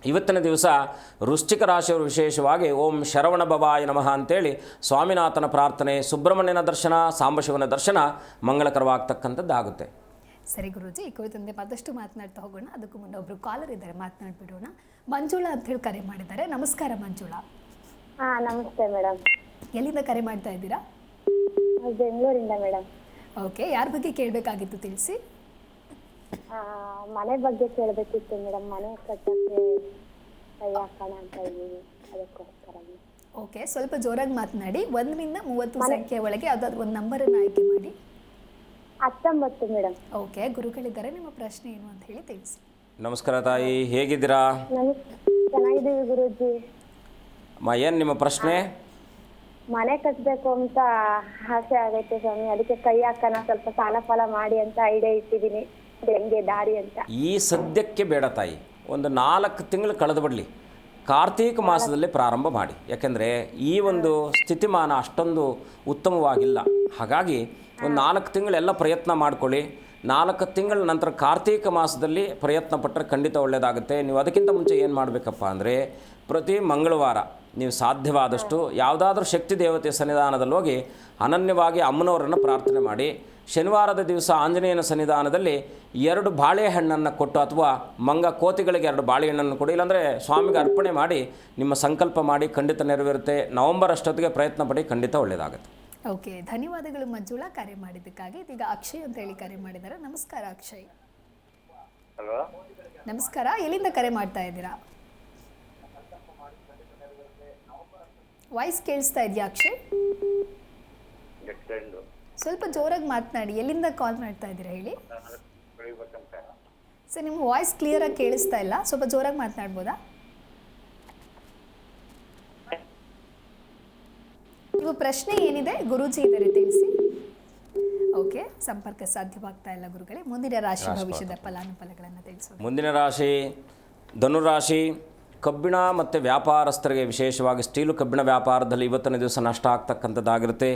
ಇವತ್ತಿನ ದಿವಸ ವೃಶ್ಚಿಕ ರಾಶಿಯವರು ವಿಶೇಷವಾಗಿ ಓಂ ಶರವಣ ಭವಾಯ ನಮಃ ಅಂತೇಳಿ ಸ್ವಾಮಿನಾಥನ ಪ್ರಾರ್ಥನೆ, ಸುಬ್ರಹ್ಮಣ್ಯನ ದರ್ಶನ, ಸಾಂಬಶಿವನ ದರ್ಶನ ಮಂಗಳಕರವಾಗ್ತಕ್ಕಂಥದ್ದಾಗುತ್ತೆ. ಸರಿ ಗುರೂಜಿ, ಈ ಕುರಿತಂತೆ ಮತ್ತಷ್ಟು ಮಾತನಾಡ್ತಾ ಹೋಗೋಣ. ಅದಕ್ಕೂ ಮುನ್ನ ಒಬ್ರು ಕಾಲರ್ ಇದ್ದಾರೆ, ಮಾತನಾಡ್ಬಿಡೋಣ. ಮಂಜುಳಾ ಅಂತ ಹೇಳಿ ಕರೆ ಮಾಡಿದ್ದಾರೆ. ನಮಸ್ಕಾರ ಮಂಜುಳಾ. ನಮಸ್ತೆ ಮೇಡಮ್. ಎಲ್ಲಿಂದ ಕರೆ ಮಾಡ್ತಾ ಇದ್ದೀರಾ? ಬೆಂಗಳೂರಿಂದ ಮೇಡಮ್. ಓಕೆ, ಯಾರ ಬಗ್ಗೆ ಕೇಳಬೇಕಾಗಿತ್ತು ತಿಳಿಸಿ. ಮನೆ ಬಗ್ಗೆ ಕೇಳಬೇಕಿತ್ತು ಮೇಡಮ್. ಮನೆ ಕಟ್ಟಕ್ಕೆ ಕೈ ಹಾಕೋಣ ಅಂತ ಇದ್ದೀವಿ, ಅದಕ್ಕೋಸ್ಕರ. ಓಕೆ, ಸ್ವಲ್ಪ ಜೋರಾಗಿ ಮಾತನಾಡಿ. 1 ರಿಂದ 30 ಸಂಖ್ಯೆ ಒಳಗೆ ಯಾವುದಾದ್ರು ಒಂದು ನಂಬರನ್ನು ಆಯ್ಕೆ ಮಾಡಿ. 19 ಮೇಡಮ್. ಓಕೆ, ಗುರುಗಳಿದ್ದಾರೆ, ನಿಮ್ಮ ಪ್ರಶ್ನೆ ಏನು ಅಂತ ಹೇಳಿ ತಿಳಿಸಿ. ನಮಸ್ಕಾರ ತಾಯಿ, ಹೇಗಿದ್ದೀರಾ? ಚೆನ್ನಾಗಿದ್ದೀವಿ ಗುರೂಜಿ. ಏನು ನಿಮ್ಮ ಪ್ರಶ್ನೆ? ಮನೆ ಕಟ್ಟಬೇಕು ಅಂತ ಆಸೆ ಆಗೈತೆ ಸ್ವಾಮಿ, ಅದಕ್ಕೆ ಕೈ ಹಾಕೋಣ, ಸ್ವಲ್ಪ ಸಾಲ ಫಲ ಮಾಡಿ ಅಂತ ಐಡಿಯಾ ಇಟ್ಟಿದ್ದೀನಿ. ಹೆಂಗೆ ದಾರಿ ಅಂತ. ಈ ಸದ್ಯಕ್ಕೆ ಬೇಡ ತಾಯಿ, ಒಂದು 4 ತಿಂಗಳು ಕಳೆದು ಬಿಡಲಿ. ಕಾರ್ತೀಕ ಮಾಸದಲ್ಲಿ ಪ್ರಾರಂಭ ಮಾಡಿ, ಯಾಕೆಂದರೆ ಈ ಒಂದು ಸ್ಥಿತಿಮಾನ ಅಷ್ಟೊಂದು ಉತ್ತಮವಾಗಿಲ್ಲ. ಹಾಗಾಗಿ ಒಂದು 4 ತಿಂಗಳೆಲ್ಲ ಪ್ರಯತ್ನ ಮಾಡ್ಕೊಳ್ಳಿ. 4 ತಿಂಗಳ ನಂತರ ಕಾರ್ತೀಕ ಮಾಸದಲ್ಲಿ ಪ್ರಯತ್ನ ಪಟ್ಟರೆ ಖಂಡಿತ ಒಳ್ಳೆಯದಾಗುತ್ತೆ. ನೀವು ಅದಕ್ಕಿಂತ ಮುಂಚೆ ಏನು ಮಾಡಬೇಕಪ್ಪ ಅಂದರೆ, ಪ್ರತಿ ಮಂಗಳವಾರ ನೀವು ಸಾಧ್ಯವಾದಷ್ಟು ಯಾವುದಾದ್ರೂ ಶಕ್ತಿ ದೇವತೆಯ ಸನ್ನಿಧಾನದಲ್ಲಿ ಹೋಗಿ ಅನನ್ಯವಾಗಿ ಅಮ್ಮನವರನ್ನು ಪ್ರಾರ್ಥನೆ ಮಾಡಿ ಶನಿವಾರದ ದಿವಸ ಆಂಜನೇಯನ ಸನ್ನಿಧಾನದಲ್ಲಿ 2 ಬಾಳೆಹಣ್ಣನ್ನು ಕೊಟ್ಟು ಅಥವಾ ಮಂಗ ಕೋತಿಗಳಿಗೆ 2 ಬಾಳೆಹಣ್ಣನ್ನು ಕೊಡಿ, ಇಲ್ಲಾಂದರೆ ಸ್ವಾಮಿಗೆ ಅರ್ಪಣೆ ಮಾಡಿ ನಿಮ್ಮ ಸಂಕಲ್ಪ ಮಾಡಿ, ಖಂಡಿತ ನೆರವೇರುತ್ತೆ. ನವೆಂಬರ್ ಅಷ್ಟೊತ್ತಿಗೆ ಪ್ರಯತ್ನ ಪಡಿ, ಖಂಡಿತ ಒಳ್ಳೆಯದಾಗುತ್ತೆ. ಓಕೆ, ಧನ್ಯವಾದಗಳು ಮಂಜುಳಾ ಕರೆ ಮಾಡಿದ್ದಕ್ಕಾಗಿ. ಇದೀಗ ಅಕ್ಷಯ್ ಅಂತ ಹೇಳಿ ಕರೆ ಮಾಡಿದ್ದಾರೆ. ನಮಸ್ಕಾರ ಅಕ್ಷಯ್. ಹಲೋ, ನಮಸ್ಕಾರ, ಎಲ್ಲಿಂದ ಕರೆ ಮಾಡ್ತಾ ಇದ್ದೀರಾ? ವಾಯ್ಸ್ ಕೇಳಿಸ್ತಾ ಇದೆಯಾ ಅಕ್ಷಯ್? ಸ್ವಲ್ಪ ಜೋರಾಗಿ ಮಾತನಾಡಿ. ಎಲ್ಲಿಂದ ಕಾಲ್ ಮಾಡ್ತಾ ಇದ್ದೀರಾ ಹೇಳಿ? ಸರ್, ನಿಮ್ಮ ವಾಯ್ಸ್ ಕ್ಲಿಯರಾಗಿ ಕೇಳಿಸ್ತಾ ಇಲ್ಲ, ಸ್ವಲ್ಪ ಜೋರಾಗಿ ಮಾತನಾಡ್ಬೋದಾ? ನೀವು ಪ್ರಶ್ನೆ ಏನಿದೆ ಗುರೂಜಿ ಇದ್ದಾರೆ ತಿಳಿಸಿ. ಓಕೆ, ಸಂಪರ್ಕ ಸಾಧ್ಯವಾಗ್ತಾ ಇಲ್ಲ ಗುರುಗಳೇ. ಮುಂದಿನ ರಾಶಿ ಭವಿಷ್ಯದ ಫಲಾನುಫಲಗಳನ್ನು ತಿಳಿಸೋದು. ಮುಂದಿನ ರಾಶಿ ಧನುರಾಶಿ. ಕಬ್ಬಿಣ ಮತ್ತು ವ್ಯಾಪಾರಸ್ಥರಿಗೆ, ವಿಶೇಷವಾಗಿ ಸ್ಟೀಲು ಕಬ್ಬಿಣ ವ್ಯಾಪಾರದಲ್ಲಿ ಇವತ್ತಿನ ದಿವಸ ನಷ್ಟ ಆಗ್ತಕ್ಕಂಥದ್ದಾಗಿರುತ್ತೆ.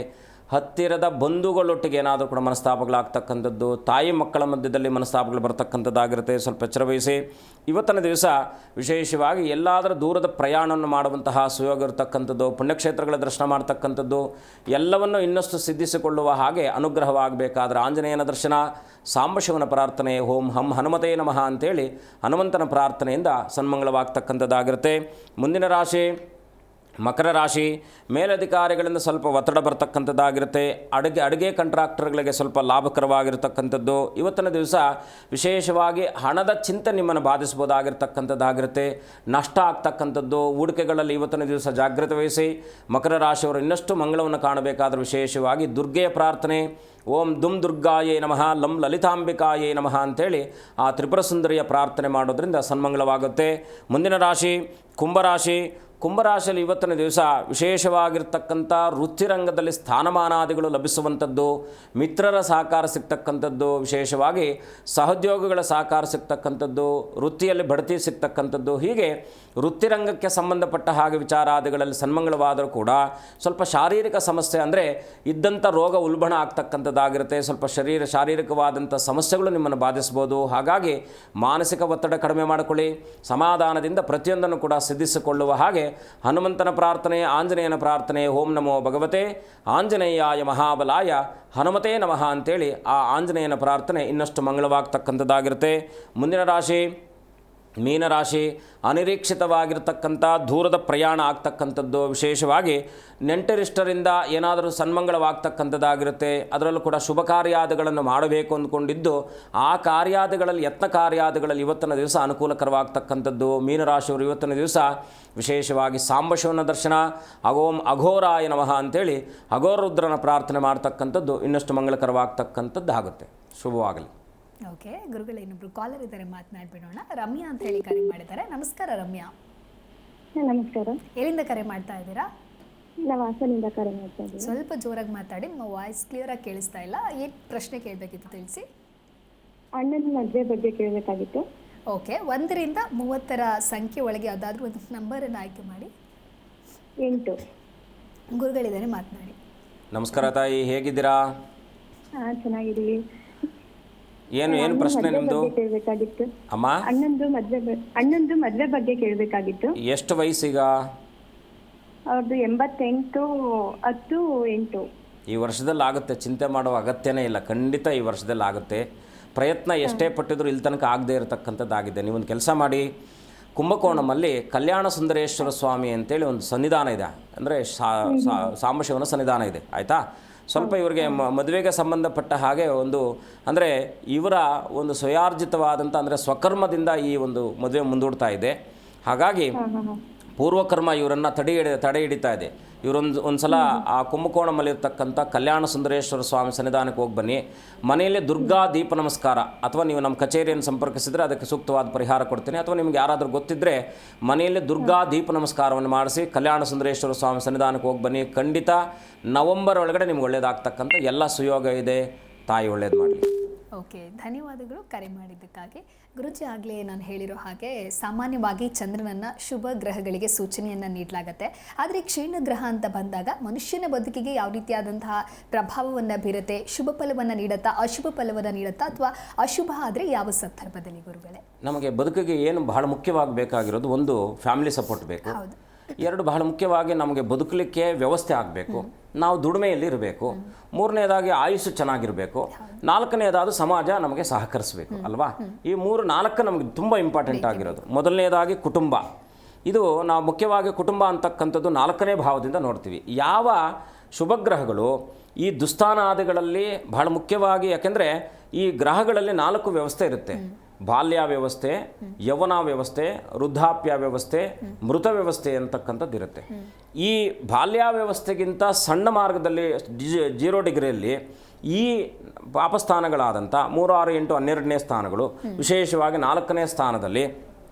ಹತ್ತಿರದ ಬಂಧುಗಳೊಟ್ಟಿಗೆ ಏನಾದರೂ ಕೂಡ ಮನಸ್ತಾಪಗಳಾಗ್ತಕ್ಕಂಥದ್ದು, ತಾಯಿ ಮಕ್ಕಳ ಮಧ್ಯದಲ್ಲಿ ಮನಸ್ತಾಪಗಳು ಬರ್ತಕ್ಕಂಥದ್ದಾಗಿರುತ್ತೆ. ಸ್ವಲ್ಪ ಎಚ್ಚರ ವಹಿಸಿ. ಇವತ್ತಿನ ದಿವಸ ವಿಶೇಷವಾಗಿ ಎಲ್ಲಾದರೂ ದೂರದ ಪ್ರಯಾಣವನ್ನು ಮಾಡುವಂತಹ ಸುಯೋಗ ಇರತಕ್ಕಂಥದ್ದು, ಪುಣ್ಯಕ್ಷೇತ್ರಗಳ ದರ್ಶನ ಮಾಡ್ತಕ್ಕಂಥದ್ದು, ಎಲ್ಲವನ್ನು ಇನ್ನಷ್ಟು ಸಿದ್ಧಿಸಿಕೊಳ್ಳುವ ಹಾಗೆ ಅನುಗ್ರಹವಾಗಬೇಕಾದ್ರೆ ಆಂಜನೇಯನ ದರ್ಶನ, ಸಾಂಬಶಿವನ ಪ್ರಾರ್ಥನೆ, ಓಂ ಹಂ ಹನುಮತೇ ನಮಃ ಅಂತೇಳಿ ಹನುಮಂತನ ಪ್ರಾರ್ಥನೆಯಿಂದ ಸನ್ಮಂಗಳವಾಗ್ತಕ್ಕಂಥದ್ದಾಗಿರುತ್ತೆ. ಮುಂದಿನ ರಾಶಿ ಮಕರ ರಾಶಿ. ಮೇಲಧಿಕಾರಿಗಳಿಂದ ಸ್ವಲ್ಪ ಒತ್ತಡ ಬರ್ತಕ್ಕಂಥದ್ದಾಗಿರುತ್ತೆ. ಅಡುಗೆ ಕಾಂಟ್ರಾಕ್ಟರ್ಗಳಿಗೆ ಸ್ವಲ್ಪ ಲಾಭಕರವಾಗಿರ್ತಕ್ಕಂಥದ್ದು. ಇವತ್ತಿನ ದಿವಸ ವಿಶೇಷವಾಗಿ ಹಣದ ಚಿಂತೆ ನಿಮ್ಮನ್ನು ಬಾಧಿಸ್ಬೋದಾಗಿರ್ತಕ್ಕಂಥದ್ದಾಗಿರುತ್ತೆ. ನಷ್ಟ ಆಗ್ತಕ್ಕಂಥದ್ದು, ಹೂಡಿಕೆಗಳಲ್ಲಿ ಇವತ್ತಿನ ದಿವಸ ಜಾಗ್ರತೆ ವಹಿಸಿ. ಮಕರ ರಾಶಿಯವರು ಇನ್ನಷ್ಟು ಮಂಗಳವನ್ನು ಕಾಣಬೇಕಾದ್ರೆ ವಿಶೇಷವಾಗಿ ದುರ್ಗೆಯ ಪ್ರಾರ್ಥನೆ, ಓಂ ದುಂ ದುರ್ಗಾಯೇ ನಮಃ ಲಂ ಲಲಿತಾಂಬಿಕಾಯೇ ನಮಃ ಅಂಥೇಳಿ ಆ ತ್ರಿಪುರ ಸುಂದರಿಯ ಪ್ರಾರ್ಥನೆ ಮಾಡೋದ್ರಿಂದ ಸನ್ಮಂಗಳವಾಗುತ್ತೆ. ಮುಂದಿನ ರಾಶಿ ಕುಂಭರಾಶಿ. ಕುಂಭರಾಶಿಯಲ್ಲಿ ಇವತ್ತಿನ ದಿವಸ ವಿಶೇಷವಾಗಿರ್ತಕ್ಕಂಥ ವೃತ್ತಿರಂಗದಲ್ಲಿ ಸ್ಥಾನಮಾನಾದಿಗಳು ಲಭಿಸುವಂಥದ್ದು, ಮಿತ್ರರ ಸಹಕಾರ ಸಿಗ್ತಕ್ಕಂಥದ್ದು, ವಿಶೇಷವಾಗಿ ಸಹೋದ್ಯೋಗಿಗಳ ಸಹಕಾರ ಸಿಗ್ತಕ್ಕಂಥದ್ದು, ವೃತ್ತಿಯಲ್ಲಿ ಬಡ್ತಿ ಸಿಗ್ತಕ್ಕಂಥದ್ದು, ಹೀಗೆ ವೃತ್ತಿರಂಗಕ್ಕೆ ಸಂಬಂಧಪಟ್ಟ ಹಾಗೆ ವಿಚಾರಾದಿಗಳಲ್ಲಿ ಸನ್ಮಂಗಳವಾದರೂ ಕೂಡ ಸ್ವಲ್ಪ ಶಾರೀರಿಕ ಸಮಸ್ಯೆ, ಅಂದರೆ ಇದ್ದಂಥ ರೋಗ ಉಲ್ಬಣ ಆಗ್ತಕ್ಕಂಥದ್ದಾಗಿರುತ್ತೆ. ಸ್ವಲ್ಪ ಶಾರೀರಿಕವಾದಂಥ ಸಮಸ್ಯೆಗಳು ನಿಮ್ಮನ್ನು ಬಾಧಿಸ್ಬೋದು. ಹಾಗಾಗಿ ಮಾನಸಿಕ ಒತ್ತಡ ಕಡಿಮೆ ಮಾಡಿಕೊಳ್ಳಿ. ಸಮಾಧಾನದಿಂದ ಪ್ರತಿಯೊಂದನ್ನು ಕೂಡ ಸಿದ್ಧಿಸಿಕೊಳ್ಳುವ ಹಾಗೆ ಹನುಮಂತನ ಪ್ರಾರ್ಥನೆ, ಆಂಜನೇಯನ ಪ್ರಾರ್ಥನೆ, ಓಂ ನಮೋ ಭಗವತೆ ಆಂಜನೇಯಾಯ ಮಹಾಬಲಾಯ ಹನುಮತೇ ನಮಃ ಅಂತೇಳಿ ಆ ಆಂಜನೇಯನ ಪ್ರಾರ್ಥನೆ ಇನ್ನಷ್ಟು ಮಂಗಳವಾಗ್ತಕ್ಕಂಥದ್ದಾಗಿರುತ್ತೆ. ಮುಂದಿನ ರಾಶಿ ಮೀನರಾಶಿ. ಅನಿರೀಕ್ಷಿತವಾಗಿರ್ತಕ್ಕಂಥ ದೂರದ ಪ್ರಯಾಣ ಆಗ್ತಕ್ಕಂಥದ್ದು, ವಿಶೇಷವಾಗಿ ನೆಂಟರಿಷ್ಟರಿಂದ ಏನಾದರೂ ಸನ್ಮಂಗಳವಾಗ್ತಕ್ಕಂಥದ್ದಾಗಿರುತ್ತೆ. ಅದರಲ್ಲೂ ಕೂಡ ಶುಭ ಕಾರ್ಯಾದಿಗಳನ್ನು ಮಾಡಬೇಕು ಅಂದ್ಕೊಂಡಿದ್ದು ಆ ಕಾರ್ಯಾದಿಗಳಲ್ಲಿ, ಯತ್ನ ಕಾರ್ಯಾದಿಗಳಲ್ಲಿ ಇವತ್ತಿನ ದಿವಸ ಅನುಕೂಲಕರವಾಗ್ತಕ್ಕಂಥದ್ದು. ಮೀನರಾಶಿಯವರು ಇವತ್ತಿನ ದಿವಸ ವಿಶೇಷವಾಗಿ ಸಾಂಬಶಿವನ ದರ್ಶನ, ಓಂ ಅಘೋರಾಯ ನಮಃ ಅಂತೇಳಿ ಅಘೋರುದ್ರನ ಪ್ರಾರ್ಥನೆ ಮಾಡ್ತಕ್ಕಂಥದ್ದು ಇನ್ನಷ್ಟು ಮಂಗಳಕರವಾಗ್ತಕ್ಕಂಥದ್ದು ಆಗುತ್ತೆ. ಶುಭವಾಗಲಿ. ಓಕೆ, ಗುರುಗಳು ಇನ್ನೊಬ್ರು ಕಾಲರ್ ಇದ್ದಾರೆ, ಮಾತನಾಡ್ಬಿಡೋಣ. ರಮ್ಯಾ ಅಂತ ಹೇಳಿ ಕರೆ ಮಾಡಿದ್ದಾರೆ. ನಮಸ್ಕಾರ ರಮ್ಯಾ. ನಮಸ್ಕಾರ. ಎಲ್ಲಿಂದ ಕರೆ ಮಾಡ್ತಾ ಇದ್ದೀರಾ? ನಾವು ಹಾಸನಿಂದ ಕರೆ ಮಾಡ್ತಾ ಇದ್ದೀವಿ. ಸ್ವಲ್ಪ ಜೋರಾಗಿ ಮಾತಾಡಿ, ನಿಮ್ಮ ವಾಯ್ಸ್ ಕ್ಲಿಯರಾಗಿ ಕೇಳಿಸ್ತಾ ಇಲ್ಲ. ಏನು ಪ್ರಶ್ನೆ ಕೇಳಬೇಕಿತ್ತು ತಿಳಿಸಿ. ಅಣ್ಣನ ಮದುವೆ ಬಗ್ಗೆ ಕೇಳಬೇಕಾಗಿತ್ತು. ಓಕೆ, 1 ರಿಂದ 30 ಸಂಖ್ಯೆ ಒಳಗೆ ಯಾವುದಾದ್ರೂ ಒಂದು ನಂಬರನ್ನು ಆಯ್ಕೆ ಮಾಡಿ. 8. ಗುರುಗಳಿದ್ದಾರೆ, ಮಾತನಾಡಿ. ನಮಸ್ಕಾರ ತಾಯಿ, ಹೇಗಿದ್ದೀರಾ? ಚೆನ್ನಾಗಿದ್ದೀವಿ. ಏನು ಪ್ರಶ್ನೆ ನಿಮ್ಮದು? ಕೇಳಬೇಕಾಗಿತ್ತು ಅಮ್ಮ, ಅಣ್ಣಂದು ಮದುವೆ ಬಗ್ಗೆ ಕೇಳಬೇಕಾಗಿತ್ತು. ಎಷ್ಟು ವಯಸ್ಸೀಗ? ಅವ್ರದ್ದು 88, 10, 8. ಈ ವರ್ಷದಲ್ಲಿ ಆಗುತ್ತೆ, ಚಿಂತೆ ಮಾಡುವ ಅಗತ್ಯನೇ ಇಲ್ಲ. ಖಂಡಿತ ಈ ವರ್ಷದಲ್ಲಿ ಆಗುತ್ತೆ. ಪ್ರಯತ್ನ ಎಷ್ಟೇ ಪಟ್ಟಿದ್ರು ಇಲ್ಲಿ ತನಕ ಆಗದೇ ಇರತಕ್ಕಂಥದ್ದಾಗಿದೆ. ನೀವೊಂದು ಕೆಲಸ ಮಾಡಿ, ಕುಂಭಕೋಣಮಲ್ಲಿ ಕಲ್ಯಾಣ ಸುಂದರೇಶ್ವರ ಸ್ವಾಮಿ ಅಂತೇಳಿ ಒಂದು ಸನ್ನಿಧಾನ ಇದೆ, ಅಂದರೆ ಸಾಂಬಶಿವನ ಸನ್ನಿಧಾನ ಇದೆ, ಆಯಿತಾ? ಸ್ವಲ್ಪ ಇವರಿಗೆ ಮದುವೆಗೆ ಸಂಬಂಧಪಟ್ಟ ಹಾಗೆ ಒಂದು, ಅಂದರೆ ಇವರ ಒಂದು ಸ್ವಯಾರ್ಜಿತವಾದಂಥ, ಅಂದರೆ ಸ್ವಕರ್ಮದಿಂದ ಈ ಒಂದು ಮದುವೆ ಮುಂದೂಡ್ತಾ ಇದೆ. ಹಾಗಾಗಿ ಪೂರ್ವಕರ್ಮ ಇವರನ್ನು ತಡೆ ಹಿಡಿತಾ ಇದೆ. ಒಂದು ಸಲ ಆ ಕುಂಭಕೋಣಮಲ್ಲಿರ್ತಕ್ಕಂಥ ಕಲ್ಯಾಣ ಸುಂದರೇಶ್ವರ ಸ್ವಾಮಿ ಸನ್ನಿಧಾನಕ್ಕೆ ಹೋಗಿ ಬನ್ನಿ. ಮನೆಯಲ್ಲಿ ದುರ್ಗಾ ದೀಪ ನಮಸ್ಕಾರ, ಅಥವಾ ನೀವು ನಮ್ಮ ಕಚೇರಿಯನ್ನು ಸಂಪರ್ಕಿಸಿದರೆ ಅದಕ್ಕೆ ಸೂಕ್ತವಾದ ಪರಿಹಾರ ಕೊಡ್ತೀನಿ. ಅಥವಾ ನಿಮಗೆ ಯಾರಾದರೂ ಗೊತ್ತಿದ್ದರೆ ಮನೆಯಲ್ಲಿ ದುರ್ಗಾ ದೀಪ ನಮಸ್ಕಾರವನ್ನು ಮಾಡಿಸಿ ಕಲ್ಯಾಣ ಸುಂದರೇಶ್ವರ ಸ್ವಾಮಿ ಸನ್ನಿಧಾನಕ್ಕೆ ಹೋಗಿ ಬನ್ನಿ. ಖಂಡಿತ ನವೆಂಬರ್ ಒಳಗಡೆ ನಿಮ್ಗೆ ಒಳ್ಳೆಯದಾಗ್ತಕ್ಕಂಥ ಎಲ್ಲ ಸುಯೋಗ ಇದೆ. ತಾಯಿ ಒಳ್ಳೇದು ಮಾಡಲಿ. ಓಕೆ, ಧನ್ಯವಾದಗಳು ಕರೆ ಮಾಡಿದ್ದಕ್ಕಾಗಿ. ಗುರುಜಿ, ಆಗಲೇ ನಾನು ಹೇಳಿರೋ ಹಾಗೆ ಸಾಮಾನ್ಯವಾಗಿ ಚಂದ್ರನನ್ನು ಶುಭ ಗ್ರಹಗಳಿಗೆ ಸೂಚನೆಯನ್ನು ನೀಡಲಾಗುತ್ತೆ. ಆದರೆ ಕ್ಷೀಣ ಗ್ರಹ ಅಂತ ಬಂದಾಗ ಮನುಷ್ಯನ ಬದುಕಿಗೆ ಯಾವ ರೀತಿಯಾದಂತಹ ಪ್ರಭಾವವನ್ನು ಬೀರುತ್ತೆ? ಶುಭ ಫಲವನ್ನು ನೀಡುತ್ತಾ, ಅಶುಭ ಫಲವನ್ನು ನೀಡುತ್ತಾ, ಅಥವಾ ಅಶುಭ ಆದರೆ ಯಾವ ಸಂದರ್ಭದಲ್ಲಿ ಗುರುಗಳೇ? ನಮಗೆ ಬದುಕಿಗೆ ಏನು ಬಹಳ ಮುಖ್ಯವಾಗಿ ಬೇಕಾಗಿರೋದು, ಒಂದು ಫ್ಯಾಮಿಲಿ ಸಪೋರ್ಟ್ ಬೇಕು. ಹೌದು. ಎರಡು ಬಹಳ ಮುಖ್ಯವಾಗಿ ನಮಗೆ ಬದುಕಲಿಕ್ಕೆ ವ್ಯವಸ್ಥೆ ಆಗಬೇಕು, ನಾವು ದುಡಿಮೆಯಲ್ಲಿ ಇರಬೇಕು, ಮೂರನೇದಾಗಿ ಆಯುಷು ಚೆನ್ನಾಗಿರಬೇಕು, ನಾಲ್ಕನೇದಾದ ಸಮಾಜ ನಮಗೆ ಸಹಕರಿಸಬೇಕು ಅಲ್ವಾ. ಈ ನಾಲ್ಕು ನಮಗೆ ತುಂಬ ಇಂಪಾರ್ಟೆಂಟ್ ಆಗಿರೋದು. ಮೊದಲನೇದಾಗಿ ಕುಟುಂಬ. ಇದು ನಾವು ಮುಖ್ಯವಾಗಿ ಕುಟುಂಬ ಅಂತಕ್ಕಂಥದ್ದು 4ನೇ ಭಾವದಿಂದ ನೋಡ್ತೀವಿ. ಯಾವ ಶುಭಗ್ರಹಗಳು ಈ ದುಸ್ಥಾನಾದಿಗಳಲ್ಲಿ ಬಹಳ ಮುಖ್ಯವಾಗಿ, ಯಾಕೆಂದರೆ ಈ ಗ್ರಹಗಳಲ್ಲಿ 4 ವ್ಯವಸ್ಥೆ ಇರುತ್ತೆ. ಬಾಲ್ಯ ವ್ಯವಸ್ಥೆ, ಯೌವನ ವ್ಯವಸ್ಥೆ, ವೃದ್ಧಾಪ್ಯ ವ್ಯವಸ್ಥೆ, ಮೃತ ವ್ಯವಸ್ಥೆ ಅಂತಕ್ಕಂಥದ್ದು ಇರುತ್ತೆ. ಈ ಬಾಲ್ಯ ವ್ಯವಸ್ಥೆಗಿಂತ ಸಣ್ಣ ಮಾರ್ಗದಲ್ಲಿ 0 ಡಿಗ್ರಿಯಲ್ಲಿ ಈ ಪಾಪಸ್ಥಾನಗಳಾದಂಥ 3, 6, 8, 12ನೇ ಸ್ಥಾನಗಳು, ವಿಶೇಷವಾಗಿ 4ನೇ ಸ್ಥಾನದಲ್ಲಿ